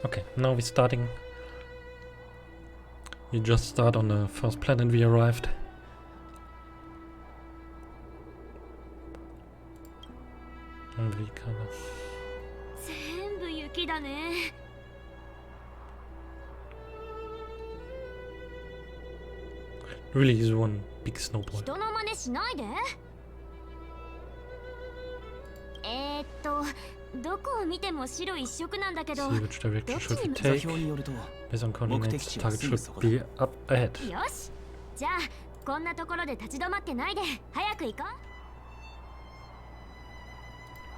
Okay, now we're starting. We just start on the first planet we arrived. And we kind of... Really is one big snowball. See which direction should we take? Based on coordinates, the target should be up ahead. じゃあこんなところで立ち止まってないで早く行こう。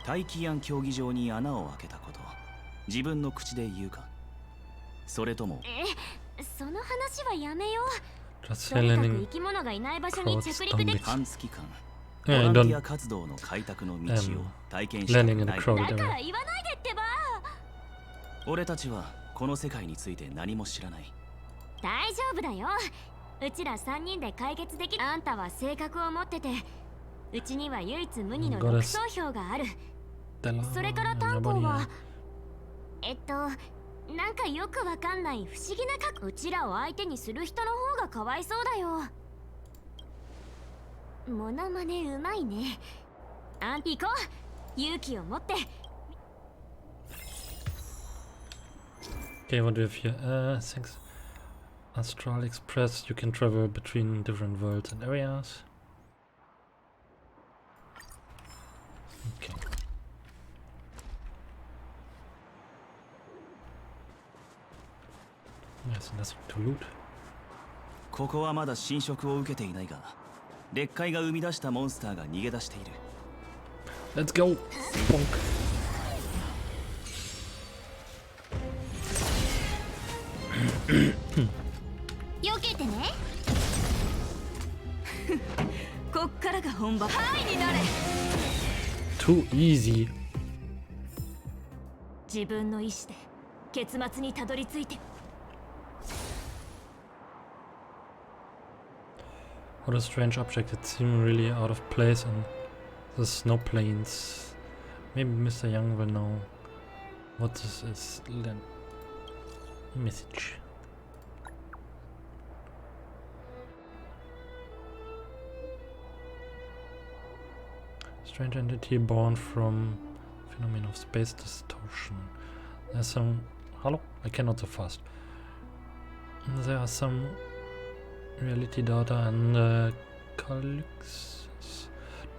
大気庵競技場に穴を開けたこと自分の口で言うかそれともその話はやめよう。 Just とにかく landing 生き物がいない場所に着陸でき半月間 Yeah, ボランティア活動の開拓の道を体験したく landing in な a い crowded だから area. 言わないでってば。俺たちはこの世界について何も知らない大丈夫だよ。うちら3人で解決できる。あんたは性格を持ってて、うちには唯一無二の独創票がある。それから炭鉱はなんかよくわかんない不思議なうちらを相手にする人の方がかわいそうだよ。モノマネうまいね。あん行こう。勇気を持って。 Okay, what do we have here? Thanks. Astral Express, you can travel between different worlds and areas. Okay. Yes, nothing to loot. ここはまだ侵食を受けていないが劣界が生み出したモンスターが逃げ出している Let's go! Bonk. 避けてね。こっからが本場。はいになれ。 Too easy. 自分の意志で結末にたどり着いて。 What a strange object. It seemed really out of place in the snow plains. Maybe Mr. Young will know what this is. Message. Strange entity born from phenomenon of space distortion. There's some... Hello? I cannot so fast. There are some reality data and colleagues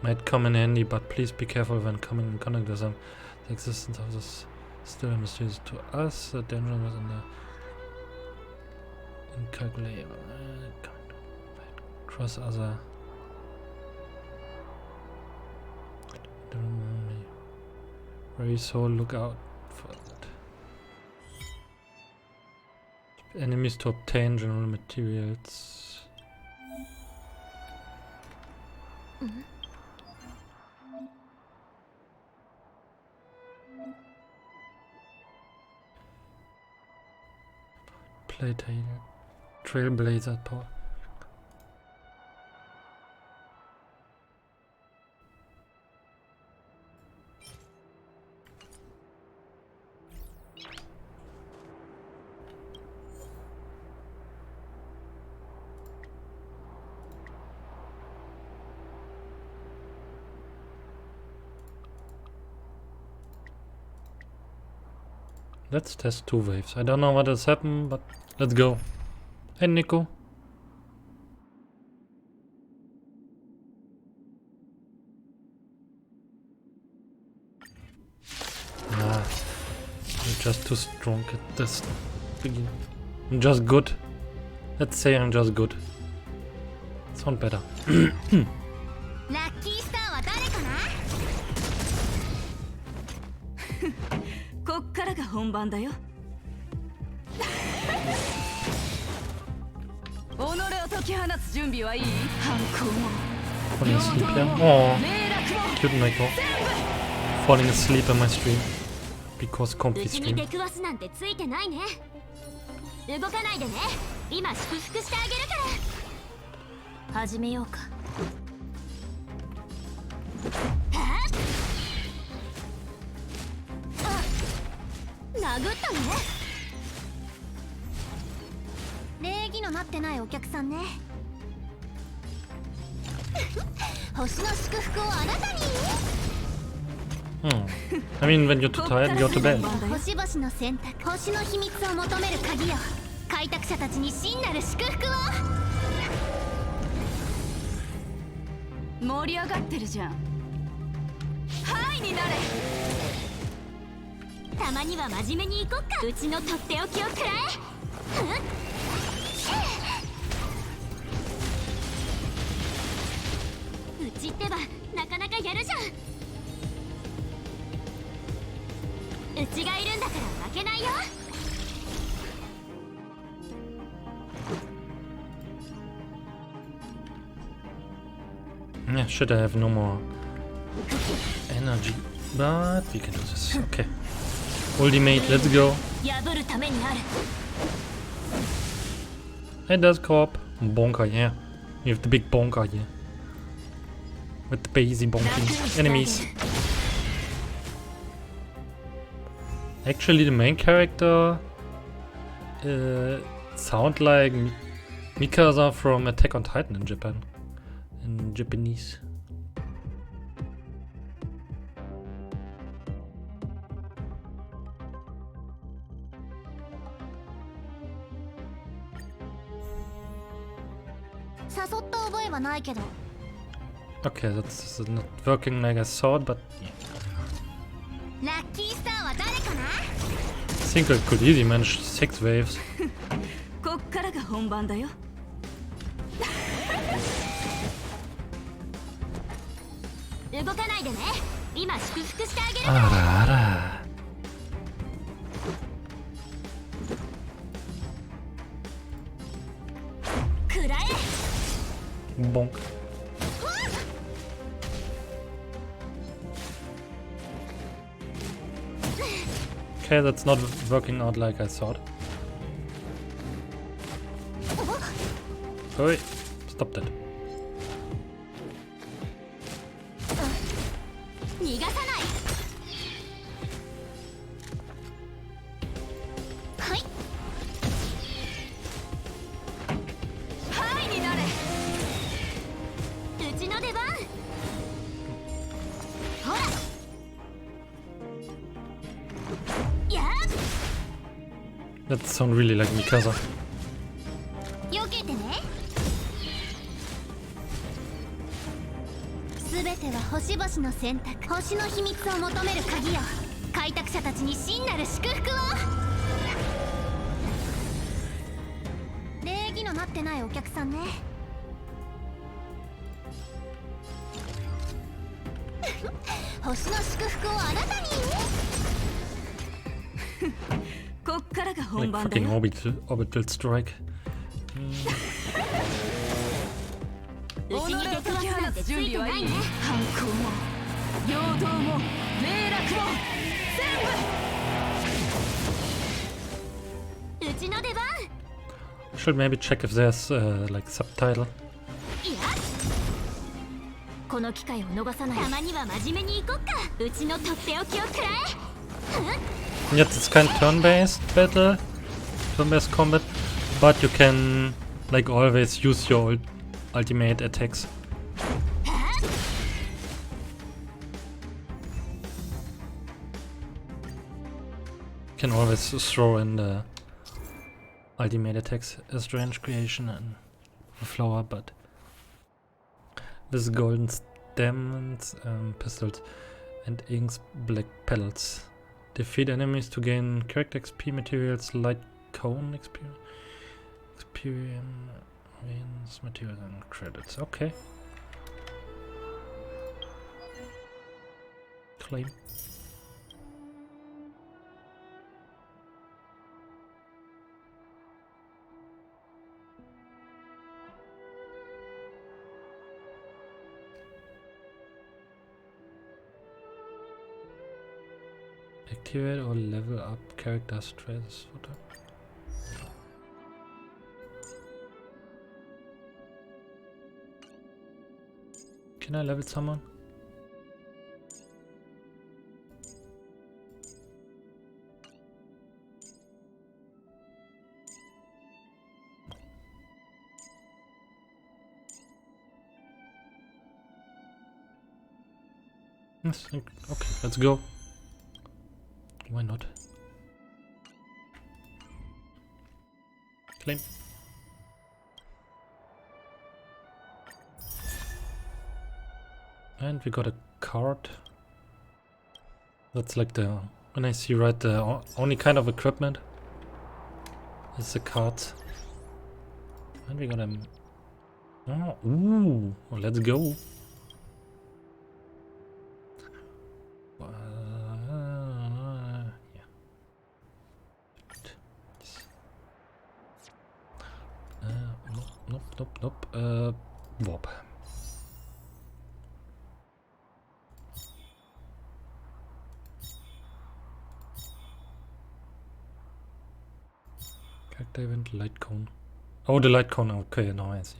might come in handy, but please be careful when coming in contact with them. The existence of this still mysterious to us. The danger was in the incalculable. Cross other. Very so look out for it. Enemies to obtain general materials. Playtale, Trailblazer power. Let's test 2 waves. I don't know what has happened, but let's go. Hey, Nico. Ah, I'm just too strong at this beginning. I'm just good. Let's say I'm just good. Sound better. Lucky star は誰かな？こっからが本番だよ。己を解き放つ準備はいい？反抗も。 Falling asleep here. Oh, cute Nico. Falling asleep on my stream because comfy うちに stream. 出くわすなんてついてないね。動かないでね。今祝福してあげるから。始めようか。殴ったね。の待ってないお客さんね。星の祝福をあなたに。I mean, when you're too tired, go to bed. 星々の選択、星の秘密を求める鍵よ。開拓者たちに真なる祝福を。盛り上がってるじゃん。はいになれ。たまには真面目に行こっか。うちのとっておきをくらえ。うちってばなかなかやるじゃん。うちがいるんだから負けないよ。Yeah, should I have no more energy? But we can do this. Okay. Ultimate, let's go. 破るためにある。 It does co-op. Bonker, yeah. You have the big bonker here. With the easy bonking enemies. Actually, the main character sound like Mikasa from Attack on Titan in Japan. In Japanese. Okay, that's not working like I thought, but yeah. I think I could easily manage 6 waves. こっからが本番だよ。動かないでね。今祝福してあげる。あらあら。くらえ。Bonk. Okay, that's not working out like I thought. Oh wait, stop that. 逃がさない。はい。はいになれ。うちの出番。ほら。That sounds really like Mikasa. 避けてね。すべては星々の選択、星の秘密を求める鍵よ。開拓者たちに真なる祝福を。礼儀のなってないお客さんね。星の祝福をあなたに。こっからが本 Like 番だ fucking よ。orbital strike. うちに出くわすなんてついてないね。反抗も陽動も霊落も全部。うちの出番。 Should maybe check if there's like subtitle. いや、この機会を逃さない。たまには真面目に行こっか。うちのとっておきをくらえ。Yes, it's kind of turn-based battle, turn-based combat, but you can, like always, use your ultimate attacks. You can always throw in the ultimate attacks as range creation and the flower, but with golden stamens, pistols, and inks, black petals. Defeat enemies to gain character XP materials, light cone experience, materials and credits. Okay. Claim. Activate or level up character stress. Can I level someone? Yes, okay, let's go. Why not? Claim. And we got a card. That's like the, when I see right, the only kind of equipment is the cards. And we got a, oh, ooh, well, let's go. Yeah. Nope. Warp. Character event, light cone. Oh, the light cone. Okay, now I see.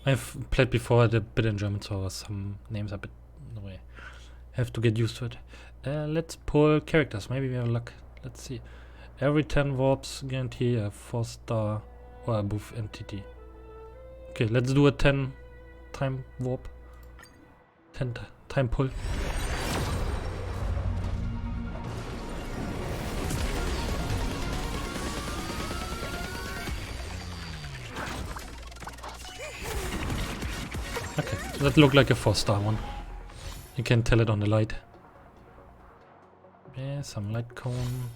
I've played before a bit in German, so some names are a bit annoying. Have to get used to it. Let's pull characters. Maybe we have luck. Let's see. Every 10 warps guarantee a 4-star or above entity. Okay, let's do a 10 time warp. 10 time pull. Okay, that looked like a 4-star one. You can tell it on the light. Yeah, some light cone.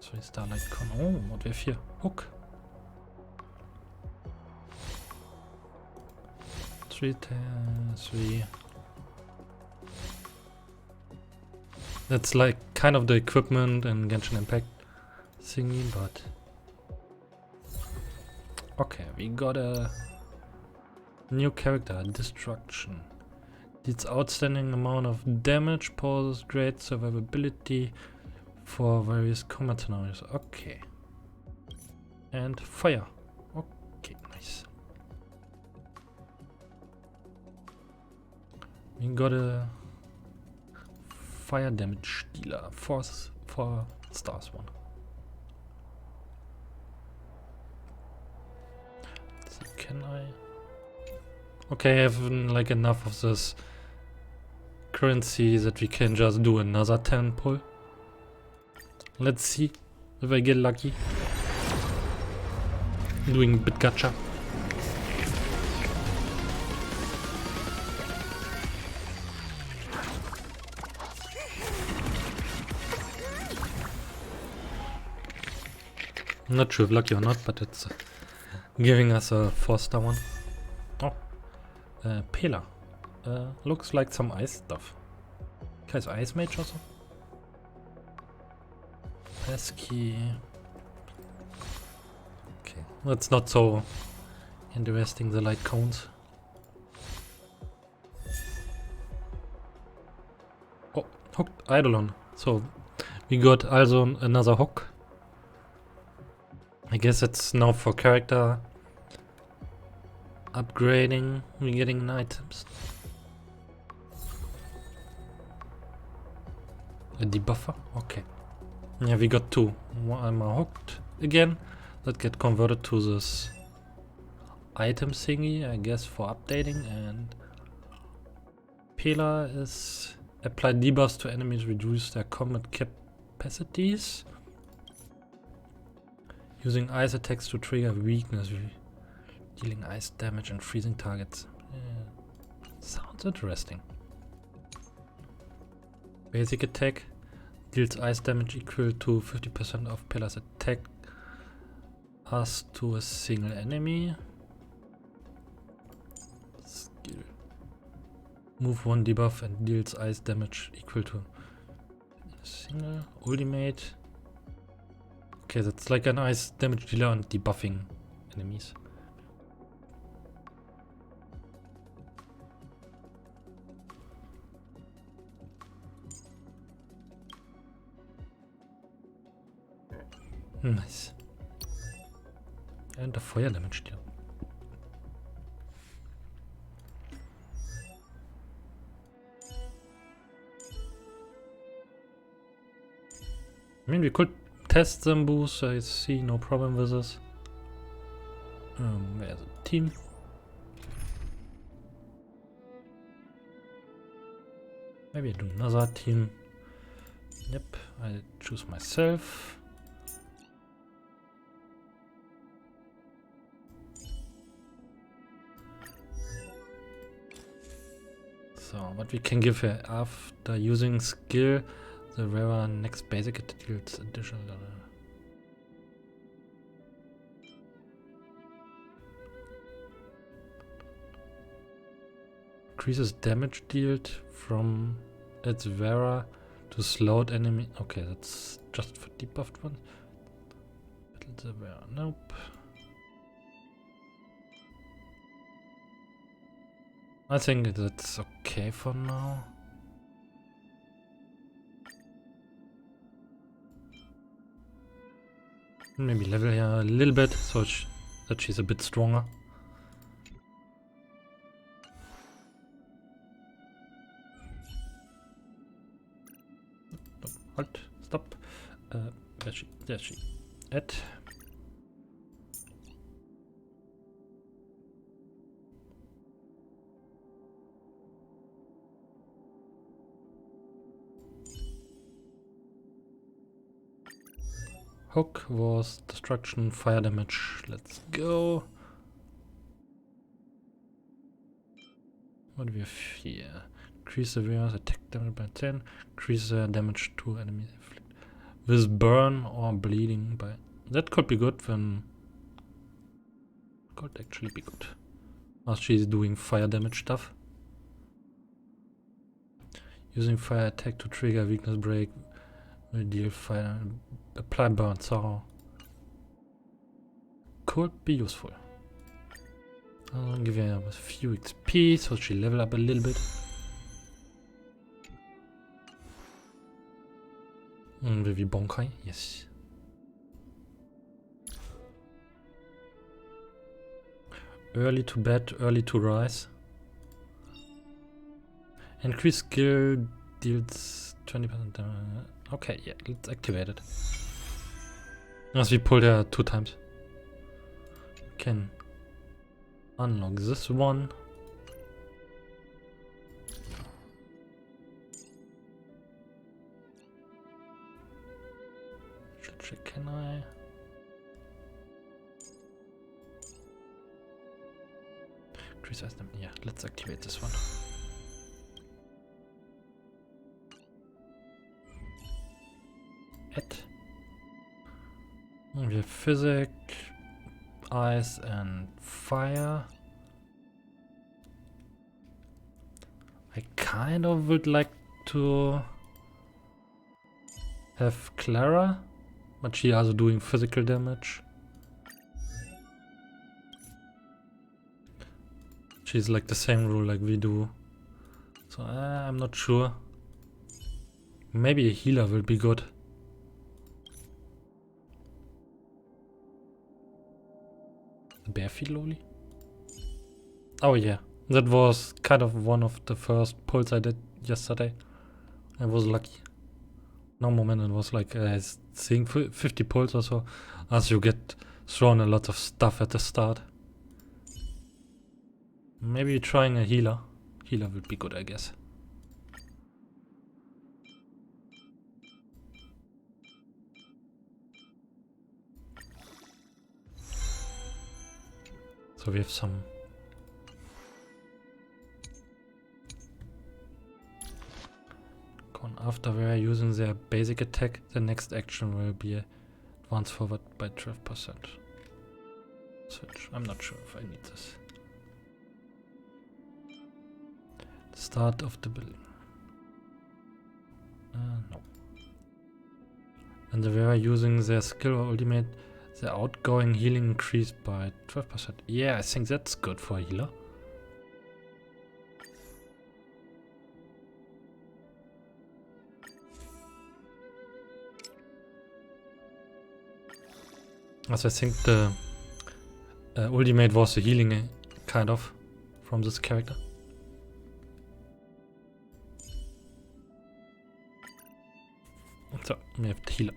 3-star light cone. Oh, what we have here? Hook. 3. That's like kind of the equipment and Genshin Impact thingy, but okay, we got a new character, Destruction. Deals outstanding amount of damage, poses great survivability for various combat scenarios. Okay. And fire. Okay, nice. We got a fire damage dealer. 4 stars one. Let's see, can I? Okay, I have like enough of this currency that we can just do another 10 pull. Let's see if I get lucky. Doing bit gacha. I'm not sure if lucky or not, but it's giving us a 4-star one. Oh, Pela. Looks like some ice stuff. Guy's ice mage also. Pesky. Okay, that's not so interesting, the light cones. Oh, hooked Eidolon. So we got also another hook. I guess it's now for character upgrading. We're getting items. A debuffer? Okay. Yeah, we got 2. I'm hooked again. That get converted to this item thingy, I guess, for updating. And Pela is apply debuffs to enemies, reduce their combat capacities. Using ice attacks to trigger weakness, dealing ice damage and freezing targets. Yeah. Sounds interesting. Basic attack deals ice damage equal to 50% of Pela's attack us to a single enemy. Skill. Move 1 debuff and deals ice damage equal to a single. Ultimate. Okay, that's like an ice damage dealer and debuffing enemies. Nice. And a fire damage dealer. I mean, we could test them boosts. I see no problem with this. Where's the team? Maybe I do another team. Yep, I choose myself. So, what we can give her after using skill, the rarer next basic it deals additional. Increases damage dealt from its wearer to slowed enemy. Okay, that's just for debuffed ones. Battle the wearer. Nope. I think that's okay for now. Maybe level her a little bit so that she's a bit stronger. No, halt, stop. There's she. There's she. Add. Hook was destruction, fire damage. Let's go. What do we have here? Increase the wearer's attack damage by 10. Increase the damage to enemy inflict with burn or bleeding by. That could be good then. Could actually be good. As she's doing fire damage stuff. Using fire attack to trigger weakness break will deal fire. Apply burn, so could be useful. I'll give her a few XP so she level up a little bit. Vivi Honkai, yes. Early to bed, early to rise. Increase skill deals 20% damage. Okay, yeah, let's activate it. As we pulled her 2 times. Can unlock this one. Can I? Increase them. Yeah, let's activate this one. Add. We have physic, ice, and fire. I kind of would like to have Clara, but she also doing physical damage. She's like the same rule like we do. So I'm not sure. Maybe a healer will be good. Barefoot loli? Oh yeah, that was kind of one of the first pulls I did yesterday. I was lucky. No moment it was like seeing 50 pulls or so, as you get thrown a lot of stuff at the start. Maybe trying a healer. Healer would be good, I guess. So we have some. After we are using their basic attack, the next action will be advance forward by 12%. Switch. I'm not sure if I need this. Start of the building. No. And they were using their skill or ultimate, the outgoing healing increased by 12%. Yeah, I think that's good for a healer. Also I think the ultimate was the healing kind of from this character. So we have the healer.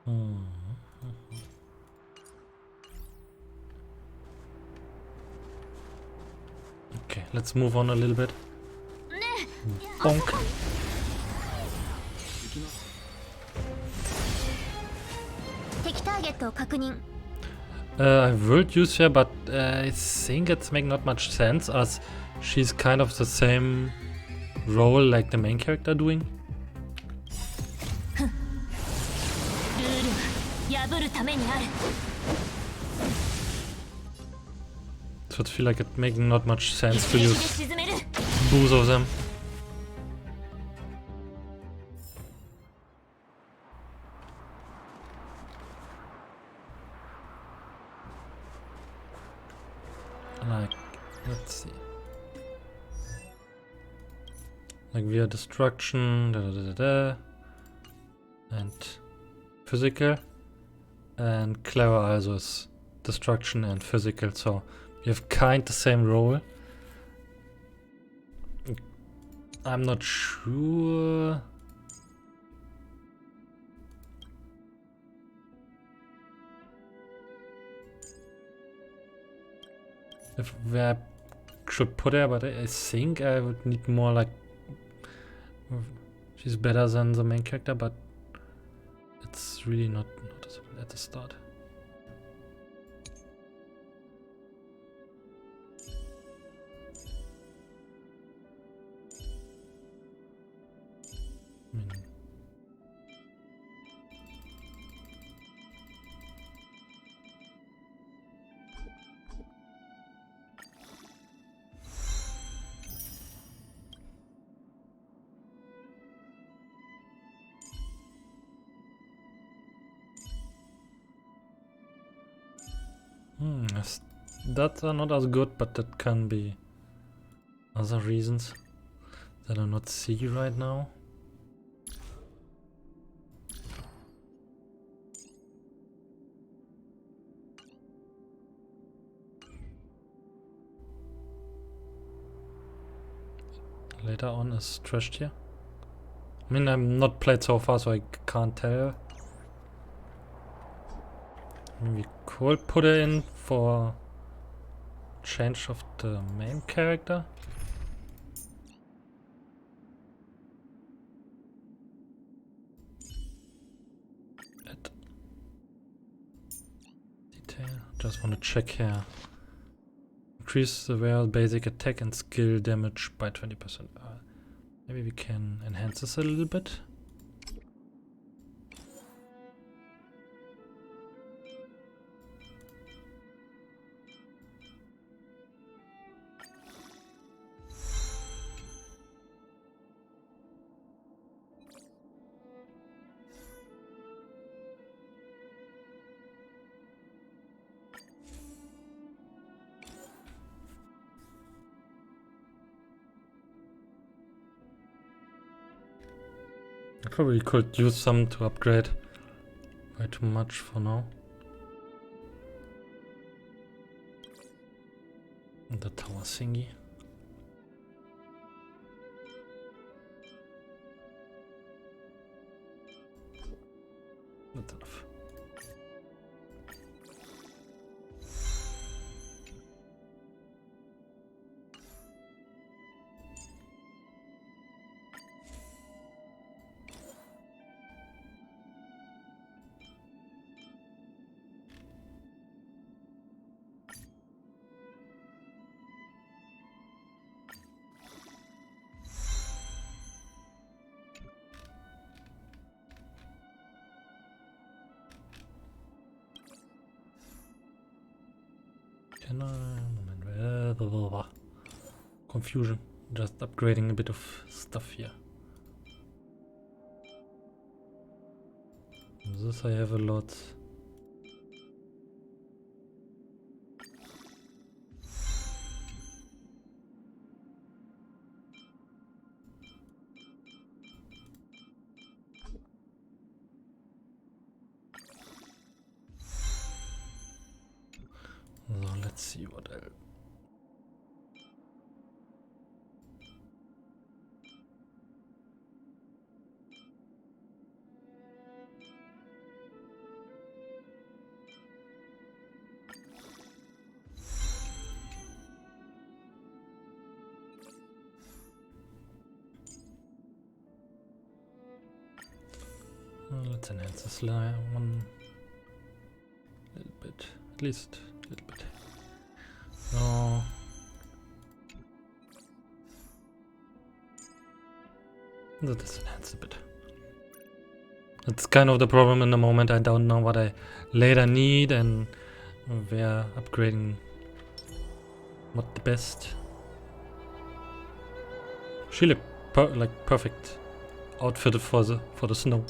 Hmm. Okay, let's move on a little bit. Bonk. I would use her, but I think it's making not much sense as she's kind of the same role like the main character doing. So it feel like it making not much sense to use both of them. Like, let's see. Like via destruction, and physical, and Clara also is destruction and physical, so we have kind the same role. I'm not sure. If where I should put her, but I think I would need more like. She's better than the main character, but it's really not noticeable at the start. I mean, that are not as good, but that can be other reasons that I not see right now. Later on is trashed here. I mean, I'm not played so far, so I can't tell. I mean, we could put her in for change of the main character. Add detail. Just want to check here. Increase the wearer's basic attack and skill damage by 20%. Maybe we can enhance this a little bit. I probably could use some to upgrade. Way too much for now. And the tower thingy. Not enough. Can I? Moment. Confusion. Just upgrading a bit of stuff here. This I have a lot. So let's see what else. Let's enhance this one a little bit. At least a little bit. Oh. Let's enhance a bit. That's kind of the problem in the moment. I don't know what I later need and where upgrading what the best. She looked like perfect outfitted for the snow.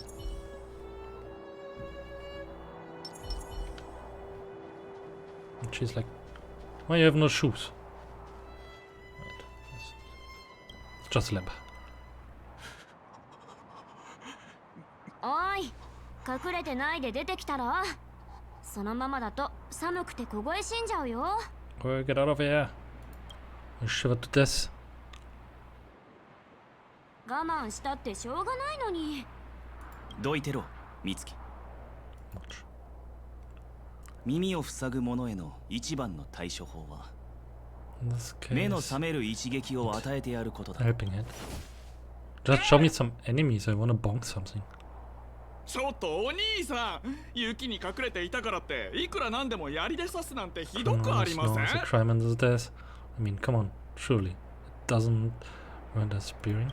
And she's like, why you have no shoes? Right. It's just a lamp. おい、隠れてないで出てきたら。そのままだと寒くて凍え死んじゃうよ。Oh, get out of here. I shivered to death. 我慢したってしょうがないのに。どいてろ、美月。 Much. 耳を塞ぐ者への一番の対処法は In this 目の case, 覚める一撃を与えてやることだ。 helping it. Just show me some enemies. I wanna bonk something. ちょっとお兄さん、雪に隠れていたからっていくらなんでも槍で刺すなんてひどくありま No, せん it's a crime and it's death. I mean, come on, surely. It doesn't render spearing.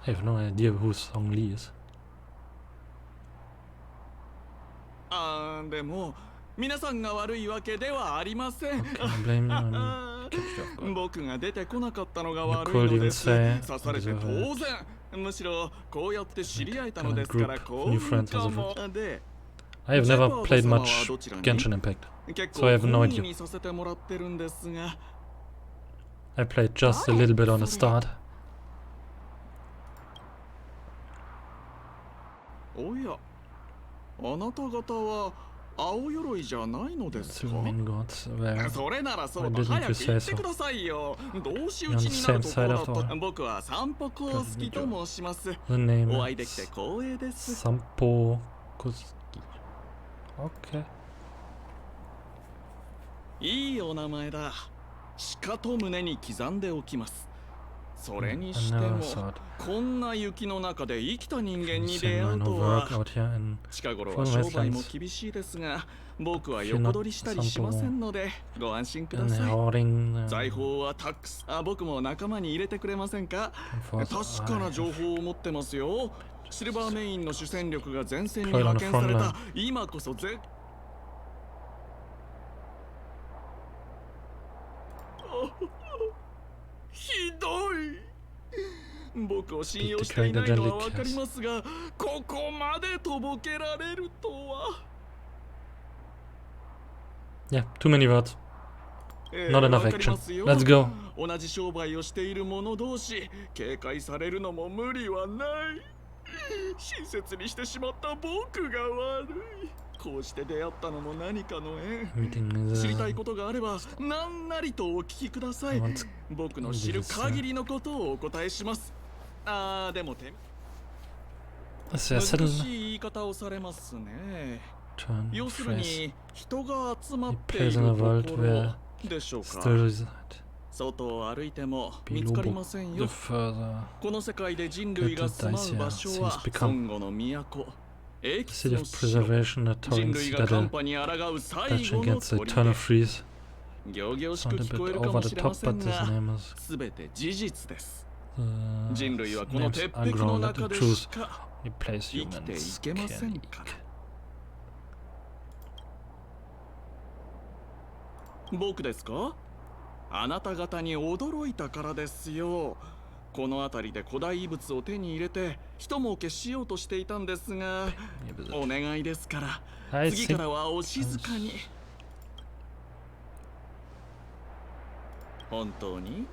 I have no idea who Song Lee is. でも皆さんが悪いわけではありません。 Can I blame you? I mean, catch you off guard. 僕が出てこなかったのが You 悪 could いの even です。 say 刺されて deserve 当 it. 然。むしろこうやって知り合えたのです Kind か of ら group 幸 new 運 friends か as a も。で、 I have never played much Genshin Impact, 結 so I 構 have no 好 idea. 意にさせてもらってるんですが。 I played just a little bit on the start. おや、あなた方は青鎧じゃないのですか Two main gods were それならそう Why と didn't 早 you く say 言って so? くださいよ。どうし打ちになるところだ You're on the same side と after. 僕は散歩公式と申します。 the name お会いできて is 光栄です。 Sampo Koski. Okay. いいお名前だ。しかと胸に刻んでおきます。それに I して never も thought こんな雪の中で生きた人間に you 出 said 会う no と work は。 out here in 近頃は Full 商売も Westlands. 厳しいですが、僕は横取りしたりしませんのでご安心くだ and さい。 hoarding 財宝はたくさん。僕も仲間に入れてくれませんか？ enforce 確かな I 情 have 報を持ってますよ。シルバーメインの主戦力が前線に Played on 派 the 遣され front た line. 今こそひどい。僕を信用していないのはわかりますが、ここまでとぼけられるとは。 Yeah, too many words. Not enough わかり action. ますよ。 Let's go. 同じ商売をしている者同士、警戒されるのも無理はない。親切にしてしまった僕が悪い。こうして出会ったのも何かの縁。 Meeting 知り is たいことがあれば何なりとお聞きくださ I い。 want 僕の知る限りのことをお答えします。でも難 settle しい言い方をされますね。 turn 要する phrase. に人が集ま He ってい plays る in a と world こ where ろでしょうか。 still reside. 外を歩いても見つかりません The よ。 further この世界で人類が住まう場所は Seems become 孫悟の都。エキ the ス city の of 城。 preservation that 人 torrents 類が that 寒 are 波に抗う最 touching 後の against the 砦。 eternal freeze. 仰々しく Sound a 聞こえ bit るか over も the しれま top, せん but が、 this name is すべて事実です。 the 人類はこの names 鉄 are 壁の grounded 中 in で truth. しか Replace 生きてい humans けません can から。僕ですか？あなた方に驚いたからですよ。この辺りで古代遺物を手に入れて一儲けしようとしていたんですが、お願いですから I 次 think からはお静かに。本当に？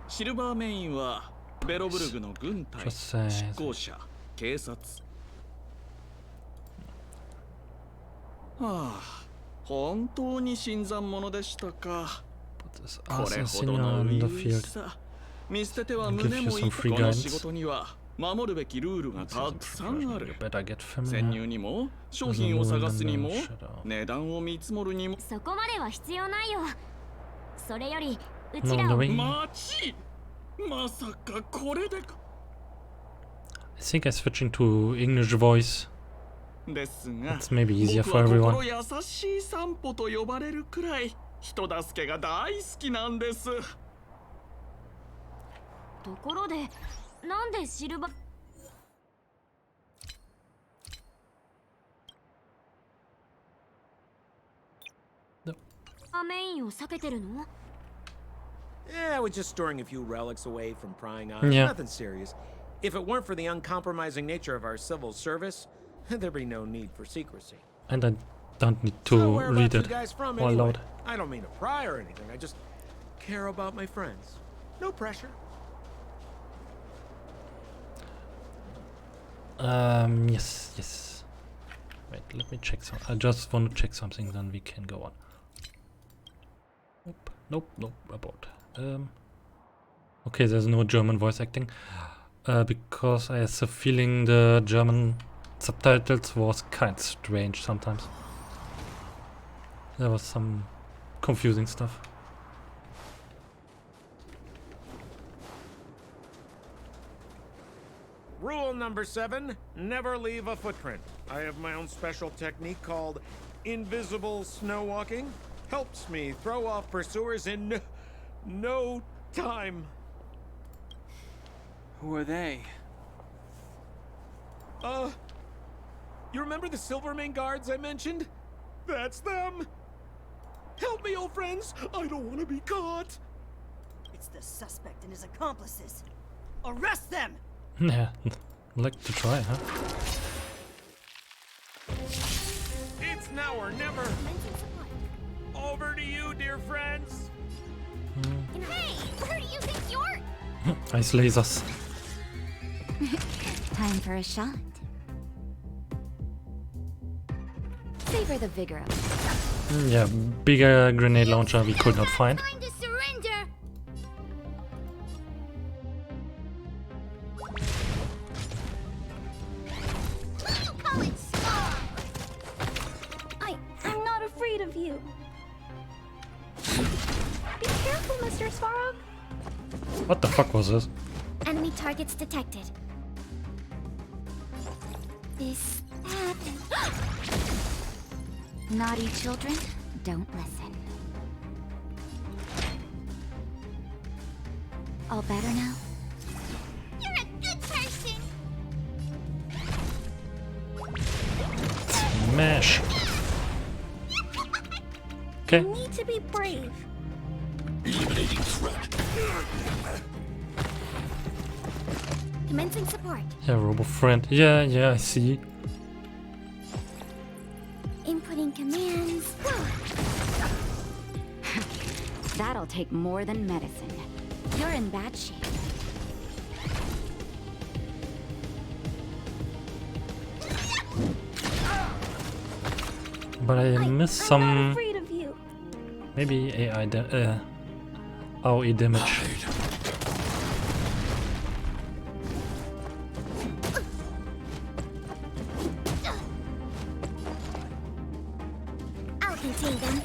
シルバーメインはベロブルグの軍隊、 Just say 執行者、警察。はあ、本当に新参者でしたか。 put this こ ass れ and ほど senior の in the 初々し field. さ。見捨てては I'll 胸 give you もい some く。 free この guidance. 仕事には守るべきルールが This た isn't くさん professional. ある You。better get 潜 familiar. 入にも商 There's a 品を moon 探 in す the にも shadow. 値段を見積もるにも。そこまでは必要ないよ。それよりうち No, ら no を way. 待ち、まさかこれでか。think I'm switching to English voice. ですが It's maybe easier 僕 for は everyone. 心優しい散歩と呼ばれるくらい人助けが大好きなんです。ところでなんでシルバメインを避けてるの？ Yeah, we're just storing a few relics away from prying eyes. Yeah. Nothing serious. If it weren't for the uncompromising nature of our civil service, there'd be no need for secrecy. And I don't need to So whereabouts read you it guys from all anyway? loud. I don't mean to pry or anything. I just care about my friends. No pressure. Yes. Wait, let me check some. I just want to check something, then we can go on. Nope, abort. Okay, there's no German voice acting. Because I have a feeling the German subtitles was kind of strange sometimes. There was some confusing stuff. Rule number 7, never leave a footprint. I have my own special technique called invisible snow walking. Helps me throw off pursuers in no time. Who are they? You remember the Silvermane guards I mentioned? That's them! Help me, old friends! I don't want to be caught! It's the suspect and his accomplices. Arrest them! Yeah, like to try, huh? It's now or never! Over to you, dear friends! Hey, where do you think you're? Ice lasers. Time for a shot. Savor the vigor of it. Yeah, bigger grenade launcher we could not find. Time to surrender. Call it small. I'm not afraid of you. Be careful, Mr. Svarog. What the fuck was this? Enemy targets detected. This happened. Naughty children, don't listen. All better now? You're a good person. Smash. Okay. You need to be brave. Commencing support. Yeah, Robo friend. Yeah, I see. Inputting commands. That'll take more than medicine. You're in bad shape. But I missed I'm not some, afraid of you. maybe AOE damage. I'll contain them.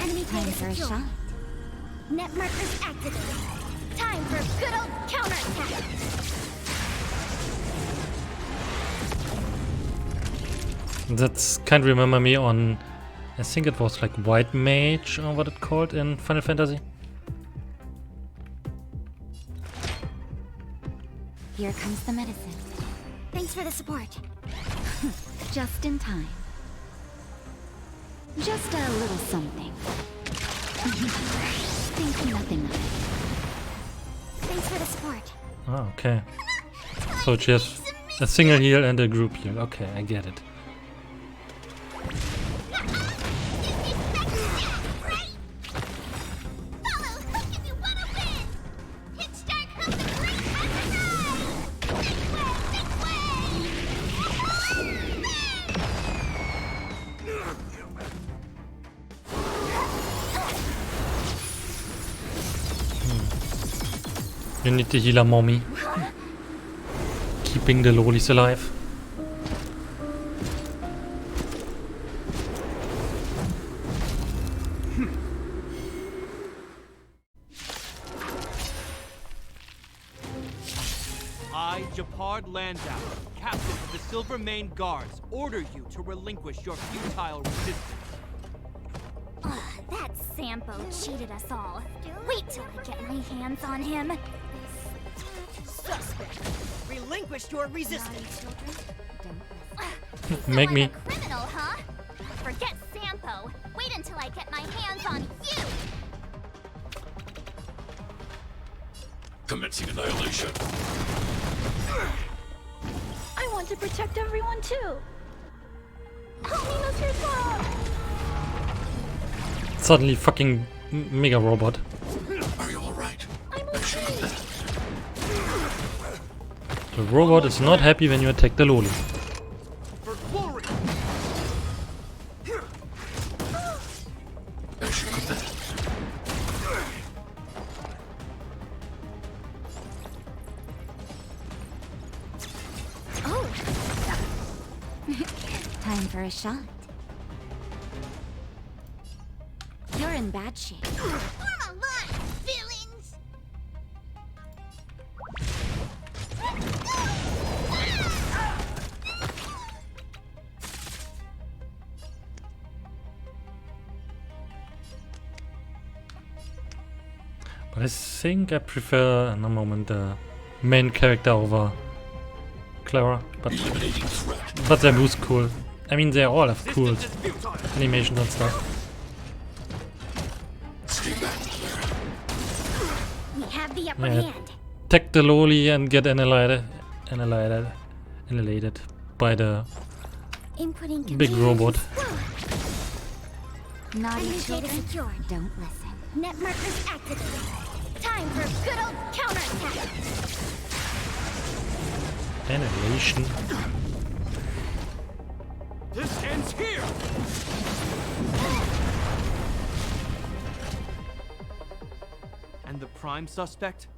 Enemy time for a shot. Net markers activated. Time for good old counterattack. That's kind of remember me on, I think it was like White Mage or what it called in Final Fantasy. Here comes the medicine. Thanks for the support. Just in time. Just a little something. Think nothing of it. Thanks for the support. Ah, okay. So just a single heal and a group heal. Okay, I get it. You need the healer, mommy. Keeping the lolies alive. I Japard Landau, captain of the Silver Mane Guards, order you to relinquish your futile resistance. That Sampo cheated us all. Wait till I get my hands on him. Suspect! Relinquish your resistance! Make me. I'm a criminal, huh? Forget Sampo. Wait until I get my hands on you. Commencing annihilation. I want to protect everyone too. Help me, Mr. Svarog! Suddenly fucking mega robot. Are you alright? I'm okay. The robot is not happy when you attack the loli. For glory! Oh. Time for a shot. You're in bad shape. Form a line, villains! But I think I prefer, in a moment, the main character over Clara. But their moves cool. I mean, they all have cool animations and stuff. We have the upper Yeah. hand. Attack the loli and get annihilated by the Inputting big robot. Naughty children, don't listen. Net markers activated. Time for a good old counterattack. Annihilation. This ends here! And the prime suspect?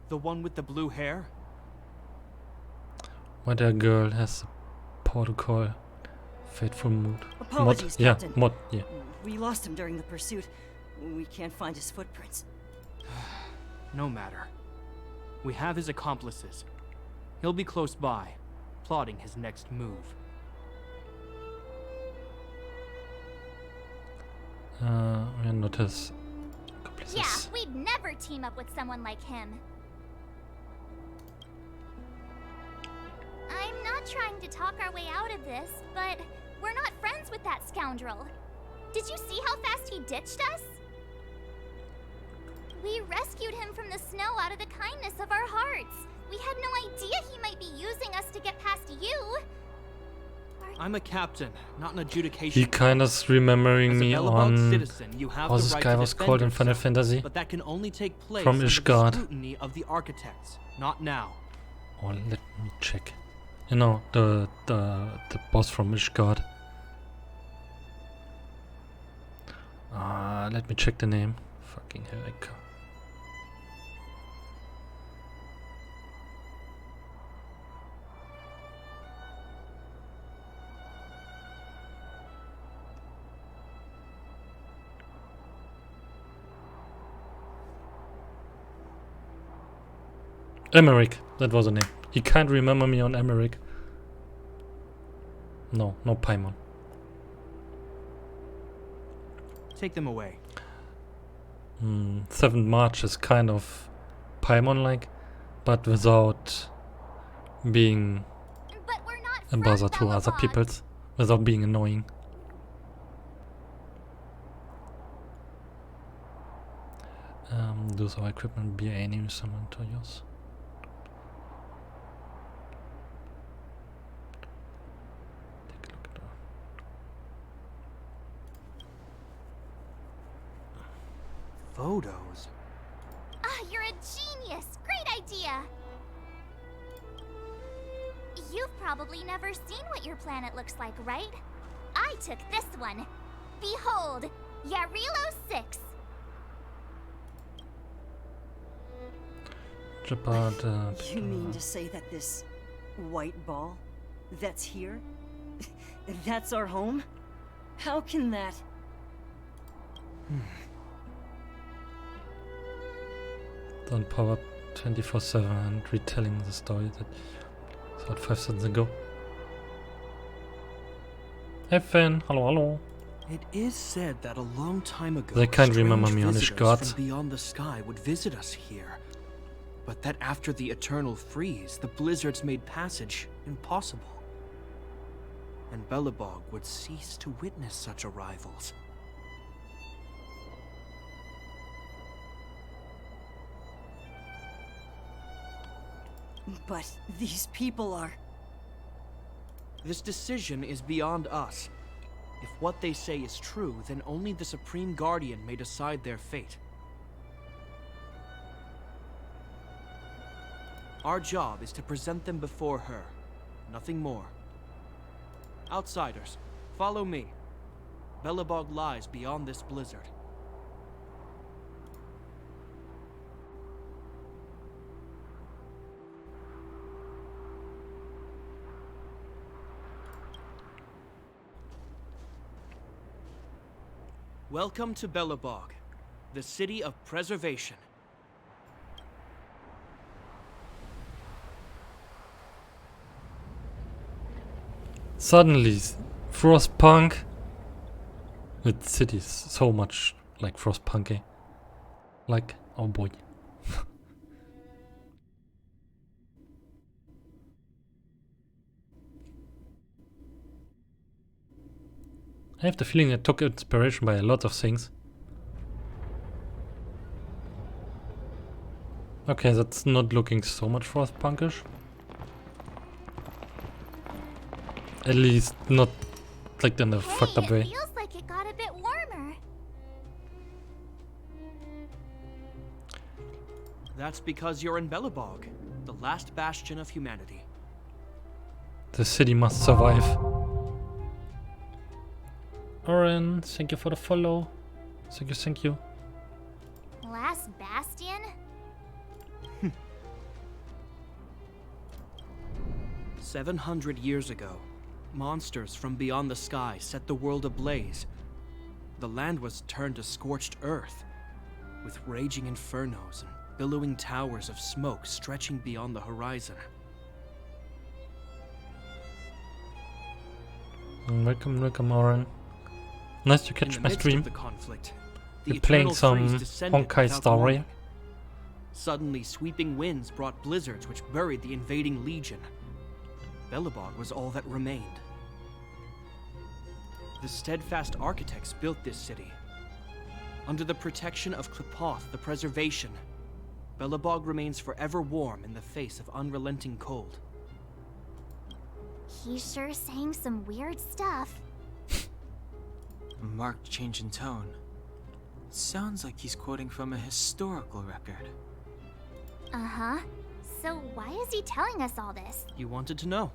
The one with the blue hair? Why that girl has the protocol. Fateful mood. Apologies, Mod. Yeah, Captain. mod. Yeah. We lost him during the pursuit. We can't find his footprints. No matter. We have his accomplices. He'll be close by, plotting his next move. We notice accomplices. Yeah, we'd never team up with someone like him. I'm not trying to talk our way out of this, but we're not friends with that scoundrel. Did you see how fast he ditched us? We rescued him from the snow out of the kindness of our hearts. We had no idea he might be using us to get past you. I'm a captain, not an adjudication. He kind of remembering As a me Bellabog on citizen, you have how the this right guy to was defend called in Final yourself, Fantasy. but that can only take place From under Ishgard. the scrutiny of the architects, not now. Oh, let me check. You know, the boss from Ishgard. Let me check the name. Fucking hell, I can't. Emmerich, that was the name. He can't remember me on Emmerich. No, no Paimon. Take them away. 7th March is kind of Paimon-like, but without being But we're not a from bother to other Bellabog. peoples, without being annoying. Does our equipment be any summon to use? Take a look at our Photos? Ah, you're a genius! Great idea! You've probably never seen what your planet looks like, right? I took this one. Behold, Yarilo 6. You mean to say that this white ball that's here, that's our home? How can that? Don't power 24/7 and retelling the story that started 5 seconds ago. Hey Finn, hello. It is said that a long time ago, They can't remember strange me on visitors gods. from beyond the sky would visit us here. But that after the eternal freeze, the blizzards made passage impossible. And Belobog would cease to witness such arrivals. But these people are... This decision is beyond us. If what they say is true, then only the Supreme Guardian may decide their fate. Our job is to present them before her. Nothing more. Outsiders, follow me. Belobog lies beyond this blizzard. Welcome to Belobog, the city of preservation. Suddenly, Frostpunk. The city is so much like Frostpunk. Like, oh boy. I have the feeling I took inspiration by a lot of things. Okay, that's not looking so much Frostpunkish. At least not like in a fucked up way. It feels like it got a bit warmer. That's because you're in Belobog, the last bastion of humanity. The city must survive. Oren, thank you for the follow. Thank you. Last bastion? 700 years ago, monsters from beyond the sky set the world ablaze. The land was turned to scorched earth, with raging infernos and billowing towers of smoke stretching beyond the horizon. Welcome, Oren. Nice to catch In the my midst stream. of the conflict, You're the playing eternal some freeze descended Honkai without Star warning. Rail. Suddenly, sweeping winds brought blizzards which buried the invading legion. Belobog was all that remained. The steadfast architects built this city. Under the protection of Klepoth, the preservation, Belobog remains forever warm in the face of unrelenting cold. He's sure saying some weird stuff. A marked change in tone. Sounds like he's quoting from a historical record. Uh-huh. So why is he telling us all this? You wanted to know.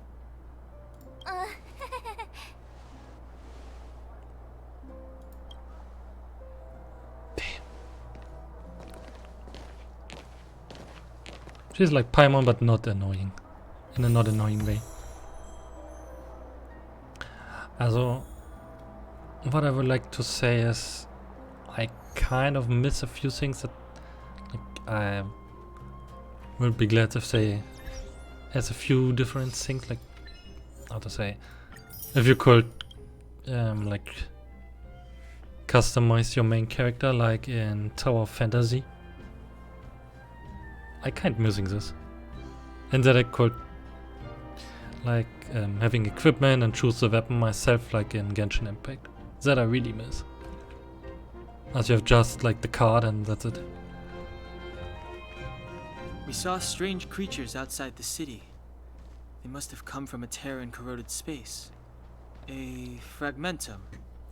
She's like Paimon, but not annoying. In a not annoying way. Also, what I would like to say is, I kind of miss a few things that like, I will be glad if they has a few different things, like how to say, if you could like customize your main character like in Tower of Fantasy. I kind of missing this, and that I could like having equipment and choose the weapon myself like in Genshin Impact. That I really miss. As you have just like the card and that's it. We saw strange creatures outside the city. They must have come from a Terran corroded space. A fragmentum.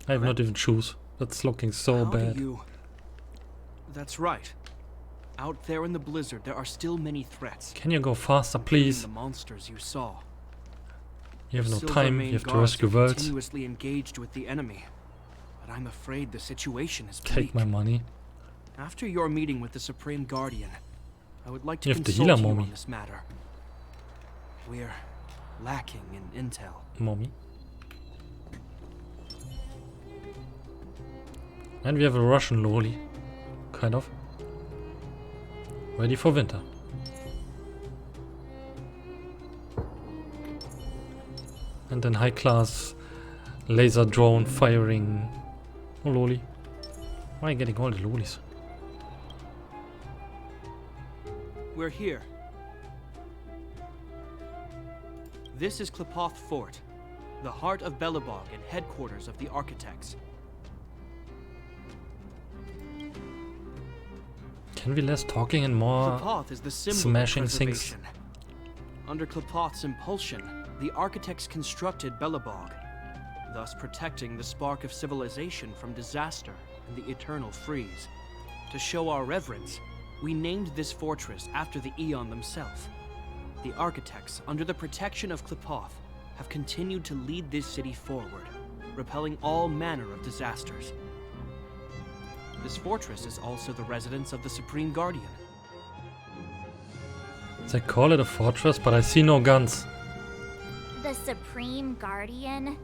I have not even choose. That's looking so How bad. do you... That's right. Out there in the blizzard, there are still many threats. Can you go faster, including please? The monsters you saw. You have no Silver time. Mane You have to guards rescue are worlds. continuously engaged with the enemy, but I'm afraid the situation is Take bleak. my money. After your meeting with the Supreme Guardian, I would like to You have to consult heal you mommy. on this matter. We're lacking in intel. Mommy. And we have a Russian loli. Kind of. Ready for winter. And then high class laser drone firing. Oh loli. Why are you getting all the lolis? We're here. This is Klipoth Fort, the heart of Belobog and headquarters of the architects. Can we less talking and more Klipoth is the symbol smashing of things? preservation. Under Klipoth's impulsion, the architects constructed Belobog, thus protecting the spark of civilization from disaster and the eternal freeze. To show our reverence, we named this fortress after the Aeon themselves. The architects, under the protection of Klipoth, have continued to lead this city forward, repelling all manner of disasters. This fortress is also the residence of the Supreme Guardian. They call it a fortress, but I see no guns. The Supreme Guardian?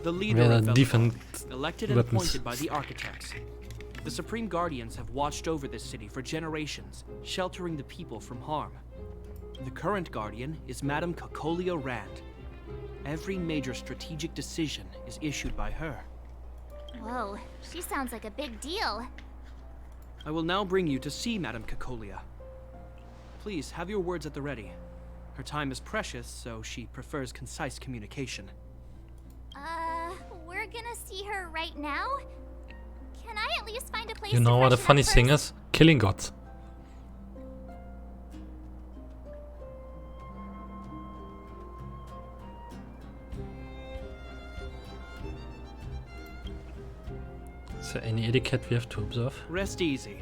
The leader Yeah, of Belobog, different elected and weapons. appointed by the architects. The Supreme Guardians have watched over this city for generations, sheltering the people from harm. The current Guardian is Madame Cocolia Rand. Every major strategic decision is issued by her. Whoa, she sounds like a big deal. I will now bring you to see Madame Cocolia. Please have your words at the ready. Her time is precious, so she prefers concise communication. We're gonna see her right now? Can I at least find a place You to know what the freshen up funny first? thing is? Killing gods. Is there any etiquette we have to observe? Rest easy.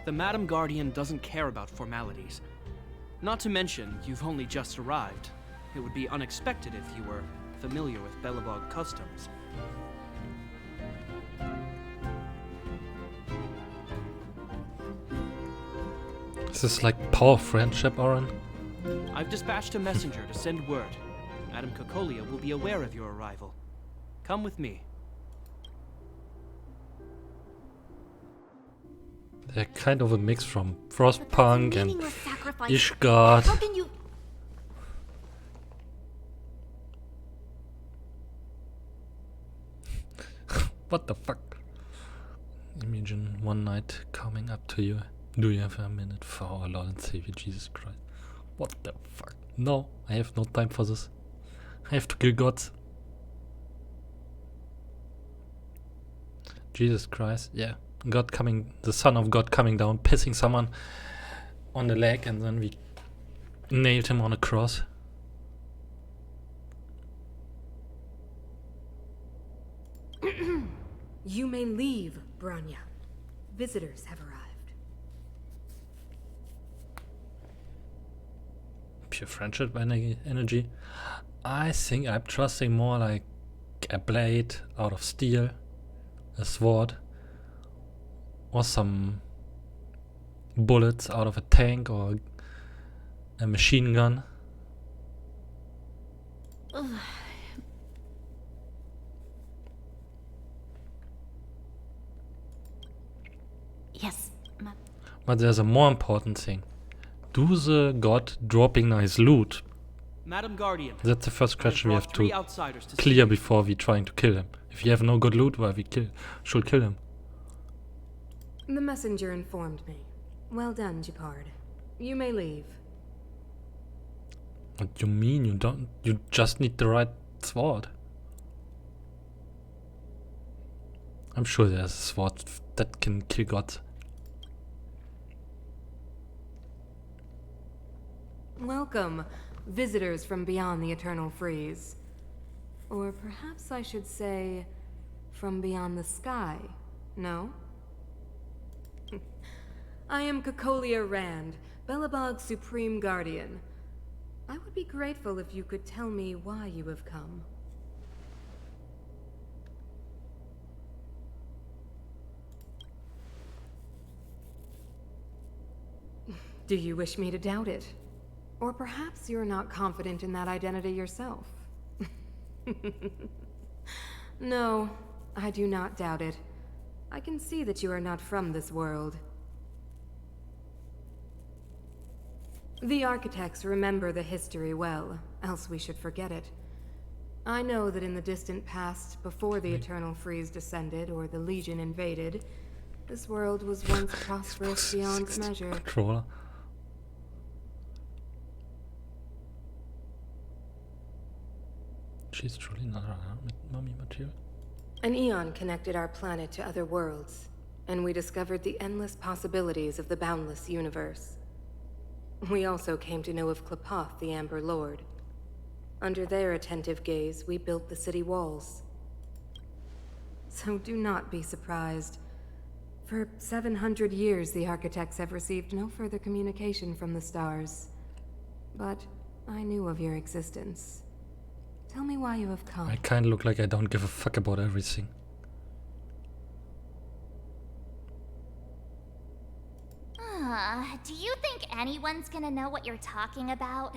The Madame Guardian doesn't care about formalities. Not to mention, you've only just arrived. It would be unexpected if you were familiar with Belobog customs. Is this like power friendship, Oren? I've dispatched a messenger to send word. Madame Cocolia will be aware of your arrival. Come with me. They're kind of a mix from Frostpunk and Meaningless sacrifice. Ishgard. How can you... What the fuck? Imagine one night coming up to you. Do you have a minute for our Lord and Savior Jesus Christ? What the fuck? No, I have no time for this. I have to kill gods. Jesus Christ, yeah. God coming, the Son of God coming down, pissing someone on the leg, and then we nailed him on a cross. You may leave, Branya. Visitors have arrived. Pure friendship energy. I think I'm trusting more like a blade out of steel, a sword, or some bullets out of a tank or a machine gun. Yes, But there's a more important thing. Do the god dropping nice loot? Madame Guardian. That's the first question we have three to outsiders to clear before we trying to kill him. If you have no good loot, well, we should kill him. The messenger informed me. Well done, Gepard. You may leave. What you mean? You just need the right sword. I'm sure there's a sword that can kill gods. Welcome, visitors from beyond the eternal freeze. Or perhaps I should say, from beyond the sky, no? I am Cocolia Rand, Belobog's Supreme Guardian. I would be grateful if you could tell me why you have come. Do you wish me to doubt it? Or perhaps you're not confident in that identity yourself. No, I do not doubt it. I can see that you are not from this world. The architects remember the history well, else we should forget it. I know that in the distant past, before the Eternal Freeze descended or the Legion invaded, this world was once prosperous beyond measure. Controller. She's truly not around with mummy material. An eon connected our planet to other worlds, and we discovered the endless possibilities of the boundless universe. We also came to know of Klapoth, the Amber Lord. Under their attentive gaze, we built the city walls. So do not be surprised. For 700 years, the architects have received no further communication from the stars. But I knew of your existence. Tell me why you have come. I kinda look like I don't give a fuck about everything. Do you think anyone's gonna know what you're talking about?